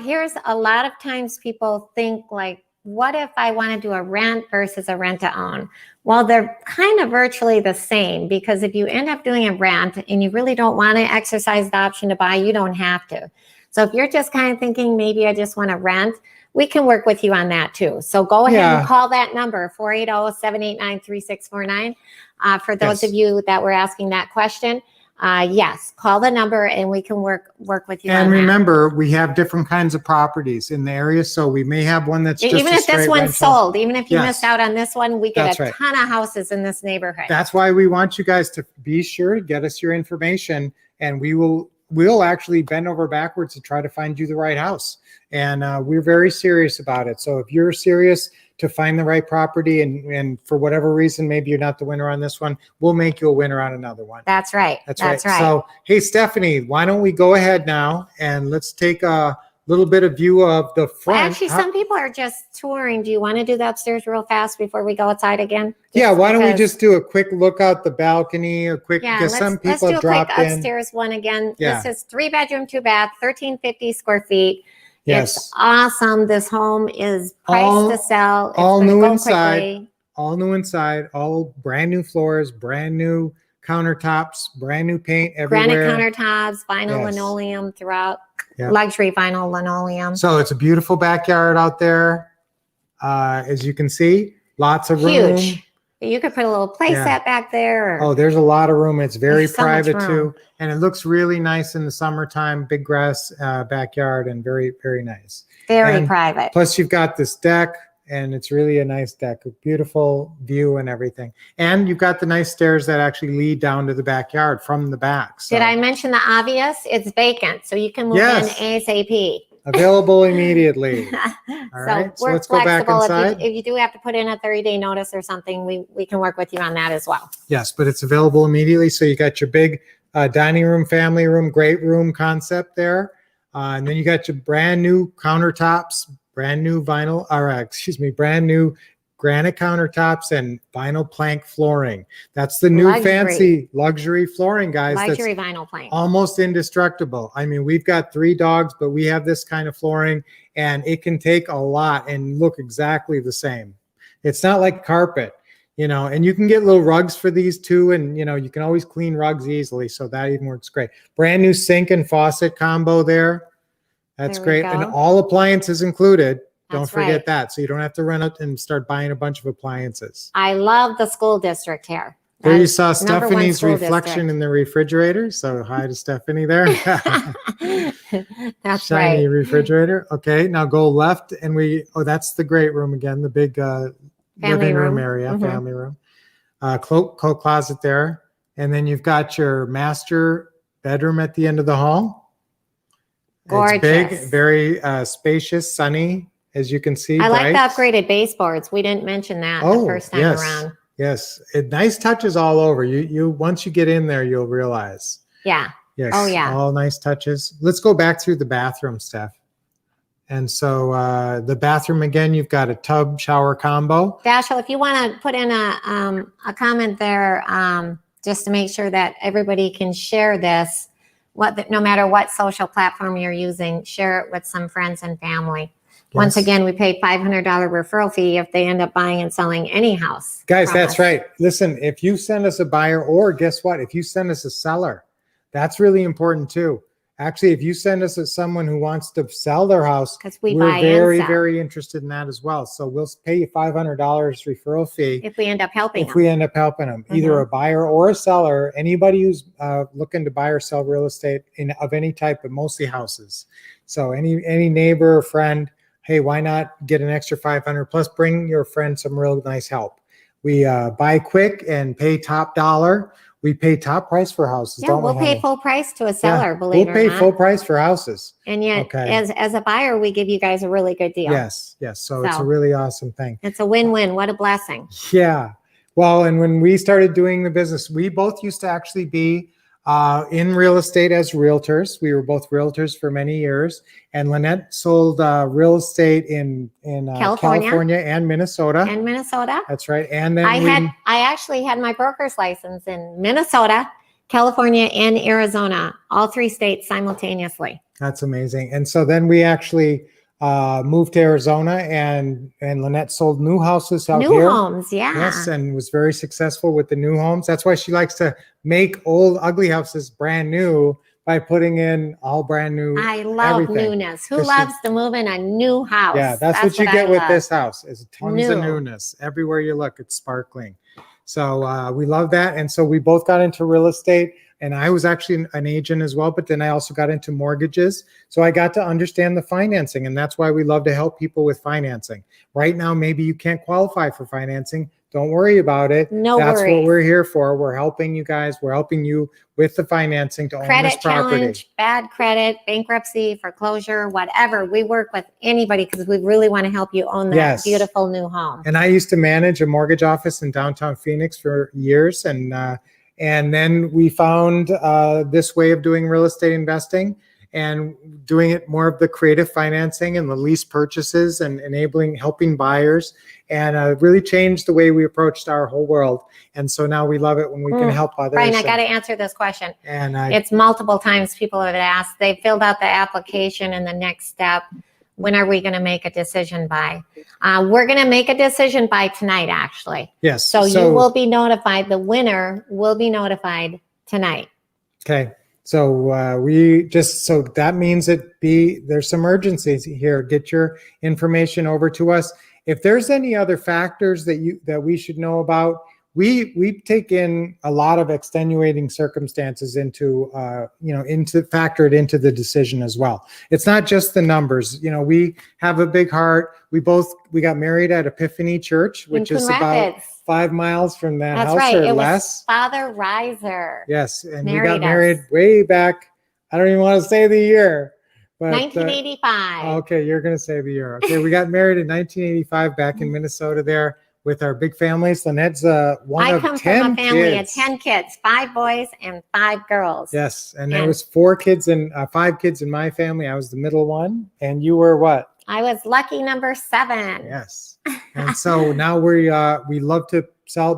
Here's a lot of times people think like, what if I want to do a rent versus a rent to own? Well, they're kind of virtually the same, because if you end up doing a rent and you really don't want to exercise the option to buy, you don't have to. So if you're just kind of thinking, maybe I just want to rent, we can work with you on that too. So go ahead and call that number, 480-789-3649. For those of you that were asking that question, yes, call the number and we can work with you. And remember, we have different kinds of properties in the area, so we may have one that's just even if this one's sold, even if you missed out on this one, we get a ton of houses in this neighborhood. That's why we want you guys to be sure to get us your information, and we'll actually bend over backwards to try to find you the right house. And we're very serious about it. So if you're serious to find the right property, and for whatever reason, maybe you're not the winner on this one, we'll make you a winner on another one. That's right. That's right. So, hey, Stephanie, why don't we go ahead now and let's take a little bit of view of the Well, front. actually, some people are just touring. Do you want to do the upstairs real fast before we go outside again? Yeah, why don't we because- just do a quick look out the balcony, a quick, Yeah, because let's, some let's people do have a quick dropped in. upstairs one again. Yeah. This is 3-bedroom, 2-bath, 1,350 square feet. Yes. It's awesome. This home is priced All- to sell. It's all gonna new go inside. quickly. All new inside, all brand new floors, brand new countertops, brand new paint everywhere. Granite countertops, vinyl Yes. linoleum throughout, Yeah. luxury vinyl linoleum. So it's a beautiful backyard out there. As you can see, lots of room. Huge. You could put a little play Yeah. set back there. Or, Oh, there's a lot of room. It's very There's so much private too. room. And it looks really nice in the summertime, big grass backyard and very, very nice. very and private. Plus you've got this deck and it's really a nice deck, a beautiful view and everything. And you've got the nice stairs that actually lead down to the backyard from the back. So Did I mention the obvious? It's vacant, so you can move Yes. in ASAP. available immediately. So right, so we're let's go back flexible. inside. If you do have to put in a 30-day notice or something, we can work with you on that as well. Yes, but it's available immediately. So you got your big dining room, family room, great room concept there. And then you got your brand new countertops, brand new vinyl, or brand new granite countertops and vinyl plank flooring. That's the new Luxury. fancy luxury flooring, guys. Luxury vinyl plank. Almost indestructible. I mean, we've got 3 dogs, but we have this kind of flooring and it can take a lot and look exactly the same. It's not like carpet, and you can get little rugs for these too. And, you can always clean rugs easily. So that even works great. Brand new sink and faucet combo there. That's There we great. And go. all appliances included. Don't That's forget right. that. So you don't have to rent it and start buying a bunch of appliances. I love the school district here. There That you is saw number one Stephanie's school reflection district. in the refrigerator. So hi to Stephanie there. That's Shiny right. refrigerator. Okay, now go left and that's the great room again, the big living room room. area, Mhm. family room. Coat closet there. And then you've got your master bedroom at the end of the hall. It's big, Gorgeous. very spacious, sunny, as you can see. I like the bright. upgraded baseboards. We didn't mention that Oh, the first time yes. around. Yes, nice touches all over. You once you get in there, you'll realize. Yeah. Yes. Oh, yeah. All nice touches. Let's go back through the bathroom, Steph. And so the bathroom again, you've got a tub shower combo. Dashiell, if you want to put in a comment there, just to make sure that everybody can share this, no matter what social platform you're using, share it with some friends and family. Once Yes. again, we pay $500 referral fee if they end up buying and selling any house. Guys, from that's us. right. Listen, if you send us a buyer, or guess what? If you send us a seller, that's really important too. Actually, if you send us someone who wants to sell their house, Because we we're buy very, and sell very interested in that as well. So we'll pay you $500 referral fee if we end up helping if them. we end up helping them, either a buyer or a seller, anybody who's looking to buy or sell real estate of any type, but mostly houses. So any neighbor or friend, hey, why not get an extra 500 plus bring your friend some real nice help. We buy quick and pay top dollar. We pay top price for houses. Yeah, don't we'll we, pay honey? full price to a seller, believe We'll it or pay not. full price for houses. And yet, Okay. as a buyer, we give you guys a really good deal. Yes. So it's a So- really awesome thing. It's a win-win. What a blessing. Yeah. Well, and when we started doing the business, we both used to actually be in real estate as realtors. We were both realtors for many years. And Lynette sold real estate in California and Minnesota. In Minnesota. That's right. And then I actually had my broker's license in Minnesota, California, and Arizona, all 3 states simultaneously. that's amazing. And so then we actually moved to Arizona and Lynette sold new houses out New here. homes, yeah. Yes, and was very successful with the new homes. That's why she likes to make old ugly houses brand new by putting in all brand new. I love everything. newness. Who 'Cause loves to move in a new house? Yeah, that's what you I get with love. this house is tons of New. newness. Everywhere you look, it's sparkling. So we love that. And so we both got into real estate. And I was actually an agent as well, but then I also got into mortgages. So I got to understand the financing, and that's why we love to help people with financing. Right now, maybe you can't qualify for financing. Don't worry about it. No That's worries. what we're here for. We're helping you guys. We're helping you with the financing to own this Credit property. challenge, bad credit, bankruptcy, foreclosure, whatever. We work with anybody because we really want to help you own that Yes. beautiful new home. And I used to manage a mortgage office in downtown Phoenix for years. And then we found this way of doing real estate investing. and doing it more of the creative financing and the lease purchases and helping buyers, and really changed the way we approached our whole world. And so now we love it when we can help others. Brian, I got to answer this question. And It's multiple times people have asked, they filled out the application and the next step, when are we going to make a decision by? We're going to make a decision by tonight, actually. yes. So you will be notified. The winner will be notified tonight. Okay. So so that means there's some urgency here. Get your information over to us. If there's any other factors that we should know about, we take in a lot of extenuating circumstances factored into the decision as well. It's not just the numbers. We have a big heart. We got married at Epiphany Church, which is about 5 miles from that That's house right. or It less. was Father Reiser. Yes, and we married got us. married way back. I don't even want to say the year. But, 1985. okay, you're going to say the year. Okay, we got married in 1985 back in Minnesota there with our big families. Lynette's one I of come 10 from a family kids. of 10 kids, 5 boys and 5 girls. Yes, and there was 4 kids and 5 kids in my family. I was the middle one, and you were what? I was lucky number 7. Yes. And so now we love to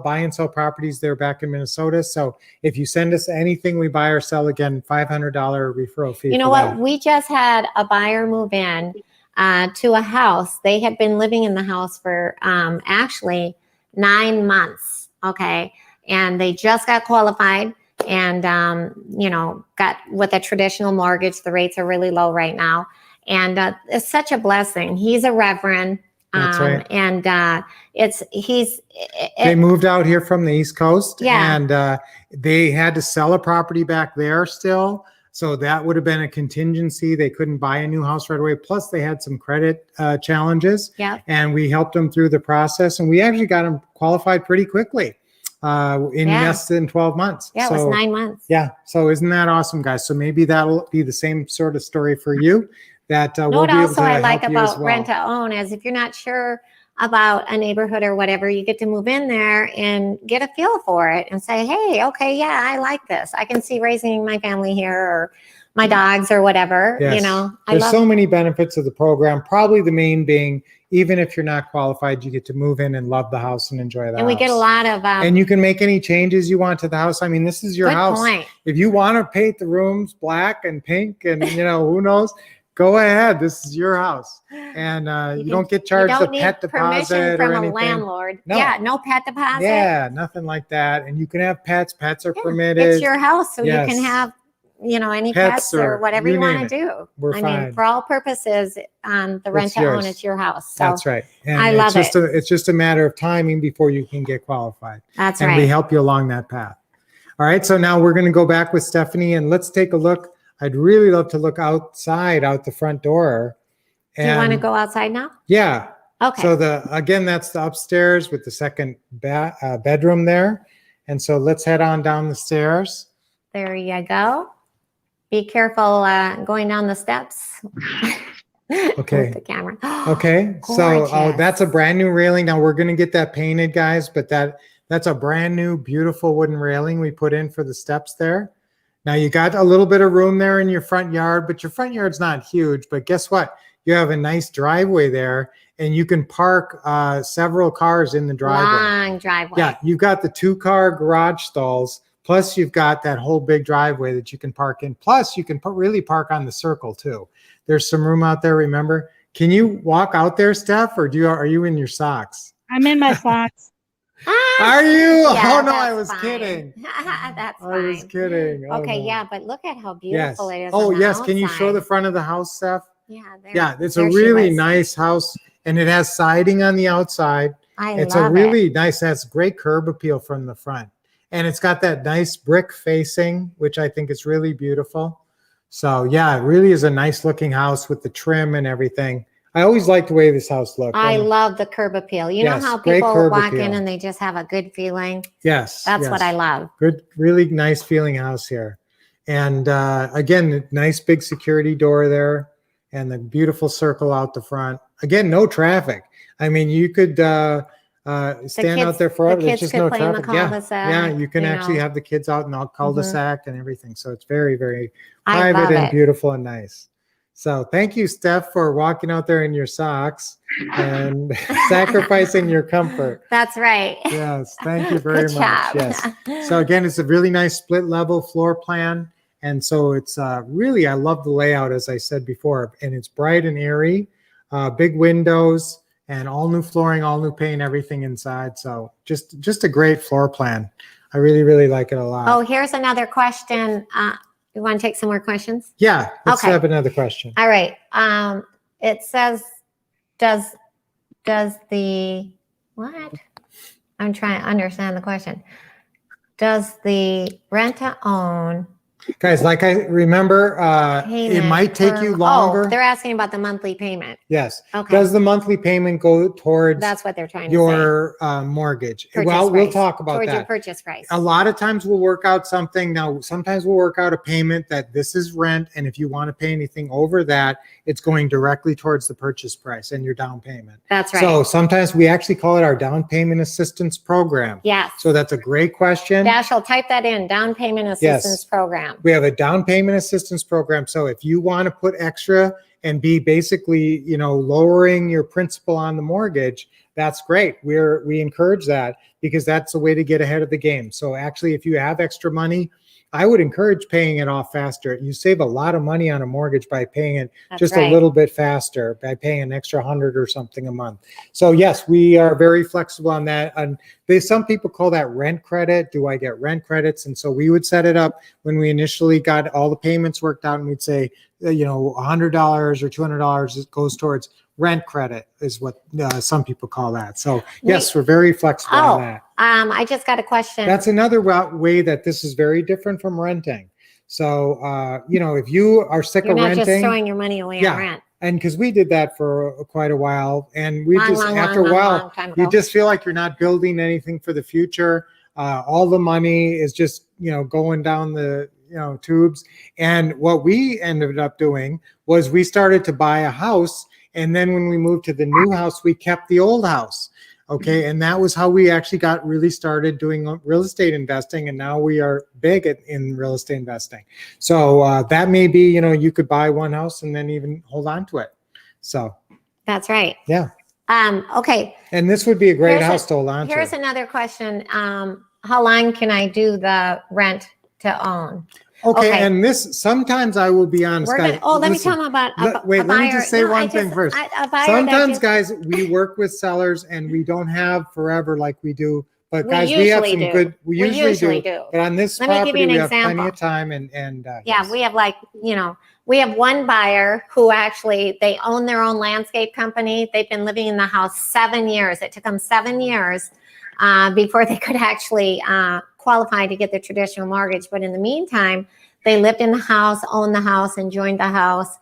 buy and sell properties there back in Minnesota. So if you send us anything we buy or sell, again, $500 referral fee. You know what? We just had a buyer move in to a house. They had been living in the house for actually 9 months. Okay. And they just got qualified and, got with a traditional mortgage. The rates are really low right now. And it's such a blessing. He's a reverend. That's right. And they moved out here from the East Coast. Yeah. And they had to sell a property back there still. So that would have been a contingency. They couldn't buy a new house right away. Plus they had some credit challenges. Yeah. And we helped them through the process. And we actually got them qualified pretty quickly in less than 12 months. Yeah, it was 9 months. Yeah. So isn't that awesome, guys? So maybe that'll be the same sort of story for you. That we'll be able to I like help you as about well. rent to own is if you're not sure about a neighborhood or whatever, you get to move in there and get a feel for it and say, hey, okay, yeah, I like this. I can see raising my family here or my dogs or whatever. Yes. There's so many benefits of the program. Probably the main being, even if you're not qualified, you get to move in and love the house and enjoy the house. And we get a lot of and you can make any changes you want to the house. I mean, this is your good house. point. If you want to paint the rooms black and pink and who knows, go ahead. This is your house. And you don't get charged a pet deposit from or a anything. landlord. No. Yeah, no pet deposit. Yeah, nothing like that. And you can have pets. Pets are permitted. It's your house, so Yes. you can have any Pets pets or or whatever you you want name to do. We're I fine. mean, for all purposes, the rent to own, yours. it's your house. So That's right. And I love it. It's just a matter of timing before you can get qualified. That's and right. we help you along that path. All right. So now we're going to go back with Stephanie and let's take a look. I'd really love to look outside, out the front door. Do you want to go outside now? Yeah. Okay. So that's the upstairs with the second bedroom there. And so let's head on down the stairs. There you go. Be careful going down the steps. Okay. With the camera. Okay. So Gorgeous. that's a brand new railing. Now we're going to get that painted, guys, but that's a brand new, beautiful wooden railing we put in for the steps there. Now you got a little bit of room there in your front yard, but your front yard's not huge. But guess what? You have a nice driveway there and you can park several cars in the driveway. Long driveway. Yeah, you've got the 2-car garage stalls. Plus, you've got that whole big driveway that you can park in. Plus, you can really park on the circle too. There's some room out there. Remember? Can you walk out there, Steph, or are you in your socks? I'm in my socks. Are you? Yeah, Oh no, I that's was fine. kidding. That's I was fine. kidding. Oh, Okay, no. yeah, but look at how Yes. beautiful it is. Oh on the yes. Can you show outside. the front of the house, Steph? Yeah, there. Yeah, it's a there she really was. nice house, and it has siding on the outside. It's a love really it. nice. That's great curb appeal from the front. And it's got that nice brick facing, which I think is really beautiful. So yeah, it really is a nice looking house with the trim and everything. I always liked the way this house looked. I And love the curb appeal. You Yes, know how great people curb walk appeal. in and they just have a good feeling? yes, That's yes. what I love. Good, really nice feeling house here. And again, nice big security door there and the beautiful circle out the front. Again, no traffic. I mean, you could stand out kids- there forever. the There's kids just could no play in the traffic. Yeah, cul-de-sac, you can you actually know. have the kids out in the cul-de-sac and everything. So it's very, very I private love and it. beautiful and nice. So thank you, Steph, for walking out there in your socks and sacrificing your comfort. That's right. Yes, thank you very Good much. job. Yes. So again, it's a really nice split level floor plan. And so it's really, I love the layout, as I said before, and it's bright and airy, big windows and all new flooring, all new paint, everything inside. So just a great floor plan. I really, really like it a lot. Oh, here's another question. You want to take some more questions? Yeah, let's Okay. have another question. All right. It says, does the, what? I'm trying to understand the question. Does the rent to own Guys, like I remember, it payment might take you per- longer. Oh, they're asking about the monthly payment. Yes. Okay. Does the monthly payment go towards That's what they're trying to say. your mortgage? Purchase Well, we'll price. talk about Towards your that. purchase price. A lot of times we'll work out something. Now, sometimes we'll work out a payment that this is rent, and if you want to pay anything over that, it's going directly towards the purchase price and your down payment. That's right. So sometimes we actually call it our down payment assistance program. Yes. So that's a great question. Dash, I'll type that in, down payment assistance program. We have a down payment assistance program. So if you want to put extra and be basically, lowering your principal on the mortgage, that's great. We encourage that because that's a way to get ahead of the game. So actually, if you have extra money, I would encourage paying it off faster. You save a lot of money on a mortgage by paying it just a little bit faster, by paying an extra $100 or something a month. So yes, we are very flexible on that. And some people call that rent credit. Do I get rent credits? And so we would set it up when we initially got all the payments worked out, and we'd say, $100 or $200 it goes towards rent credit is what some people call that. So yes, we're very flexible on that. I just got a question. That's another way that this is very different from renting. So, if you are sick You're of not renting, just throwing your money away on rent. and because we did that for quite a while, and we after a while, long you just feel like you're not building anything for the future. All the money is just, going down the, tubes. And what we ended up doing was we started to buy a house. And then when we moved to the new house, we kept the old house. Okay. And that was how we actually got really started doing real estate investing. And now we are big in real estate investing. So that may be, you could buy one house and then even hold on to it. So that's right. Yeah. Okay. And this would be a great house to hold on to. Here's another question. How long can I do the rent to own? Okay, and this, sometimes I will be honest, guys. Let me tell them about a buyer. Wait, let me just say one thing first. Sometimes, guys, we work with sellers and we don't have forever like we do. But guys, we have some good. We usually do. But on this property, we have plenty of time and yeah, we have we have one buyer who actually, they own their own landscape company. They've been living in the house 7 years. It took them 7 years before they could actually qualify to get the traditional mortgage. But in the meantime, they lived in the house, owned the house, enjoyed the house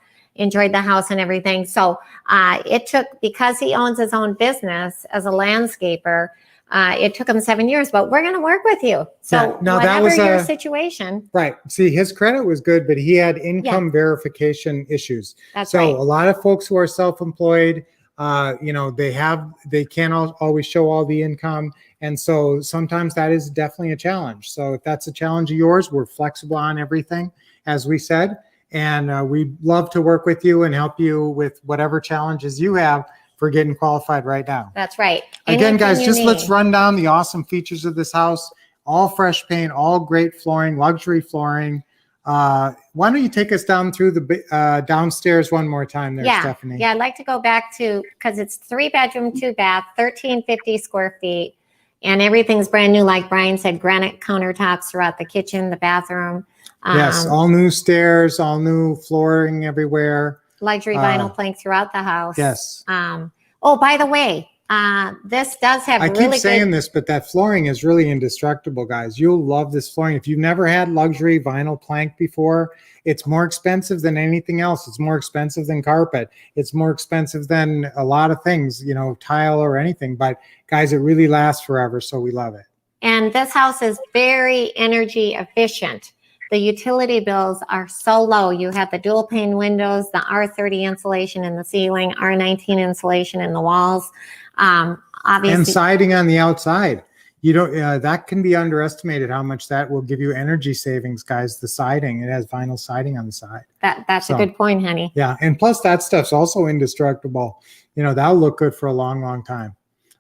and everything. So it took, because he owns his own business as a landscaper, it took him 7 years, but we're going to work with you. So that was your situation. Right. See, his credit was good, but he had income verification issues. That's right. right. So a lot of folks who are self-employed, they can't always show all the income. And so sometimes that is definitely a challenge. So if that's a challenge of yours, we're flexible on everything, as we said. And we'd love to work with you and help you with whatever challenges you have for getting qualified right now. That's right. Again, guys, let's run down the awesome features of this house. All fresh paint, all great flooring, luxury flooring. Why don't you take us down through the downstairs one more time there, Stephanie? Yeah, I'd like to go back to, because it's 3-bedroom, 2-bath, 1,350 square feet. And everything's brand new, like Brian said, granite countertops throughout the kitchen, the bathroom. Yes, all new stairs, all new flooring everywhere. Luxury vinyl plank throughout the house. Yes. By the way, this does have really good... I keep saying this, but that flooring is really indestructible, guys. You'll love this flooring. If you've never had luxury vinyl plank before, it's more expensive than anything else. It's more expensive than carpet. It's more expensive than a lot of things, tile or anything. But guys, it really lasts forever, so we love it. And this house is very energy efficient. The utility bills are so low. You have the dual pane windows, the R30 insulation in the ceiling, R19 insulation in the walls. And Obviously, siding on the outside. You don't, that can be underestimated how much that will give you energy savings, guys. The siding, it has vinyl siding on the side. that's So, a good point, honey. Yeah. And plus that stuff's also indestructible. You know, that'll look good for a long, long time.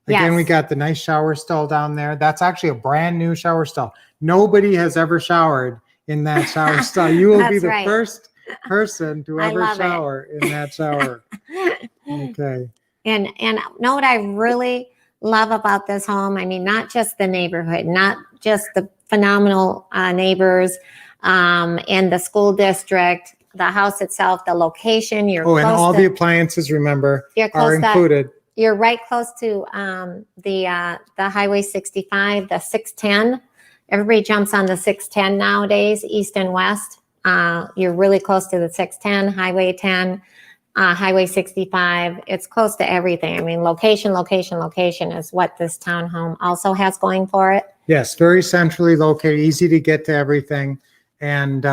Again, we Yes. got the nice shower stall down there. That's actually a brand new shower stall. Nobody has ever showered in that shower stall. You will be That's the right. first person to I ever love it. shower in that shower. Okay. And know what I really love about this home? I mean, not just the neighborhood, not just the phenomenal neighbors and the school district, the house itself, the location. You're Oh, and close all to, the appliances, remember, you're are close to, included. you're right close to the Highway 65, the 610. Everybody jumps on the 610 nowadays, east and west. You're really close to the 610, Highway 10. Highway 65. It's close to everything. I mean, location is what this townhome also has going for it. Yes, very centrally located, easy to get to everything, and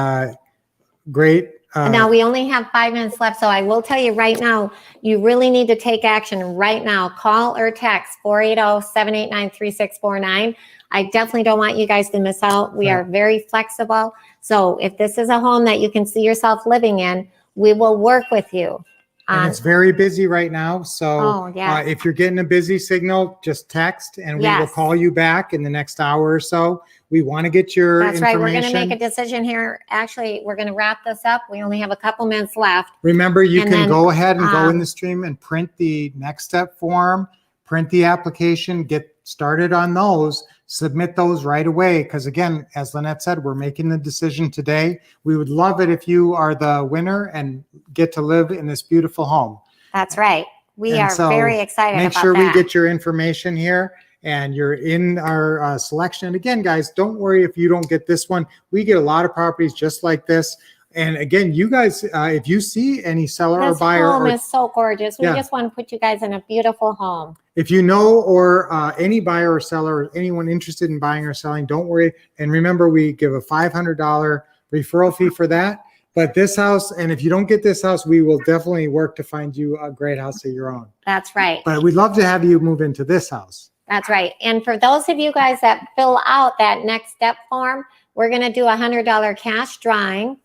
great. Now we only have 5 minutes left, so I will tell you right now, you really need to take action right now. Call or text 480-789-3649. I definitely don't want you guys to miss out. We are very flexible. So if this is a home that you can see yourself living in, we will work with you. And it's very busy right now. So Oh, yeah. if you're getting a busy signal, just text and we will Yes. call you back in the next hour or so. We want to get your That's right. We're information. going to make a decision here. Actually, we're going to wrap this up. We only have a couple minutes left. Remember, you And can then, go ahead and go in the stream and print the next step form, print the application, get started on those, submit those right away. Because again, as Lynette said, we're making the decision today. We would love it if you are the winner and get to live in this beautiful home. That's right. We And are so very excited Make about sure that. we get your information here and you're in our selection. And again, guys, don't worry if you don't get this one. We get a lot of properties just like this. And again, you guys, if you see any seller or This buyer, home or is so gorgeous. We Yeah. just want to put you guys in a beautiful home. if you know or any buyer or seller or anyone interested in buying or selling, don't worry. And remember, we give a $500 referral fee for that. But this house, and if you don't get this house, we will definitely work to find you a great house of your own. That's right. But we'd love to have you move into this house. That's right. And for those of you guys that fill out that next step form, we're going to do a $100 cash drawing.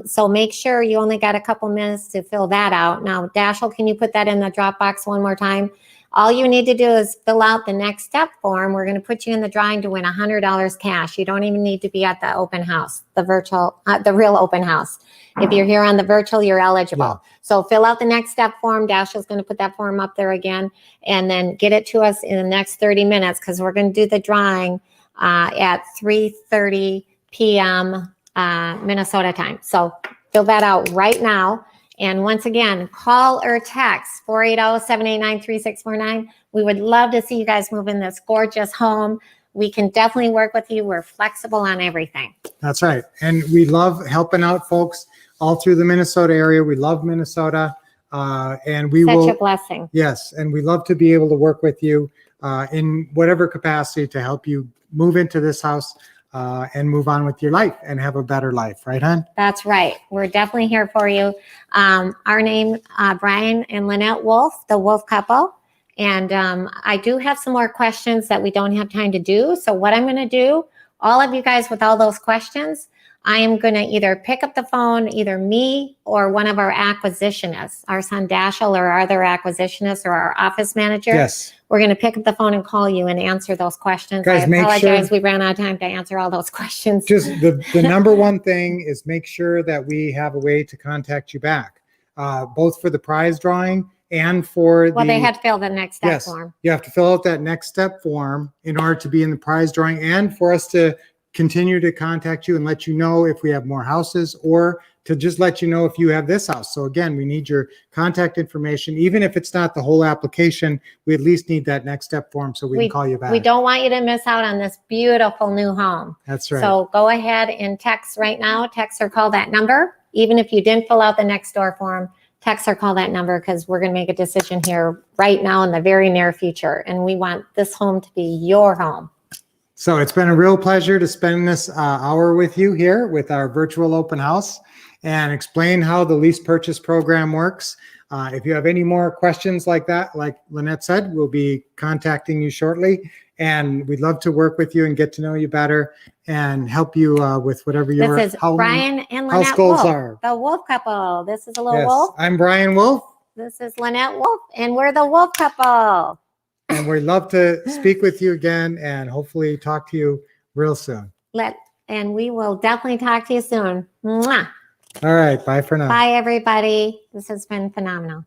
So make sure you only got a couple minutes to fill that out. Now, Dashel, can you put that in the Dropbox one more time? All you need to do is fill out the next step form. We're going to put you in the drawing to win $100 cash. You don't even need to be at the open house, the real open house. If you're here on the virtual, you're eligible. Yeah. So fill out the next step form. Dashel's going to put that form up there again, and then get it to us in the next 30 minutes because we're going to do the drawing at 3:30 p.m. Minnesota time. So fill that out right now. And once again, call or text 480-789-3649. We would love to see you guys move in this gorgeous home. We can definitely work with you. We're flexible on everything. That's right. And we love helping out folks all through the Minnesota area. We love Minnesota. And we will. Such a blessing. Yes. And we love to be able to work with you in whatever capacity to help you move into this house and move on with your life and have a better life. Right, hon? That's right. We're definitely here for you. Our name, Brian and Lynette Wolff, the Wolff couple. And I do have some more questions that we don't have time to do. So what I'm going to do, all of you guys with all those questions, I am going to either pick up the phone, either me or one of our acquisitionists, our son Dashel or our other acquisitionist or our office manager. Yes. We're going to pick up the phone and call you and answer those questions. Guys, I make apologize. sure- We ran out of time to answer all those questions. Just the number one thing is make sure that we have a way to contact you back, both for the prize drawing and for Well, they had to fill the next step Yes. form. You have to fill out that next step form in order to be in the prize drawing and for us to continue to contact you and let you know if we have more houses or to just let you know if you have this house. So again, we need your contact information. Even if it's not the whole application, we at least need that next step form so we can call you back. We don't want you to miss out on this beautiful new home. That's right. So go ahead and text right now. Text or call that number. Even if you didn't fill out the next door form, text or call that number because we're going to make a decision here right now in the very near future. And we want this home to be your home. So it's been a real pleasure to spend this hour with you here with our virtual open house and explain how the lease purchase program works. If you have any more questions like that, like Lynette said, we'll be contacting you shortly. And we'd love to work with you and get to know you better and help you with whatever your This is Brian and Lynette house goals Wolff, are. the Wolff couple. This is a little Yes, Wolff. I'm Brian Wolff. This is Lynette Wolff, and we're the Wolff couple. And we'd love to speak with you again and hopefully talk to you real soon. And we will definitely talk to you soon. Mwah. All right. Bye for now. Bye, everybody. This has been phenomenal.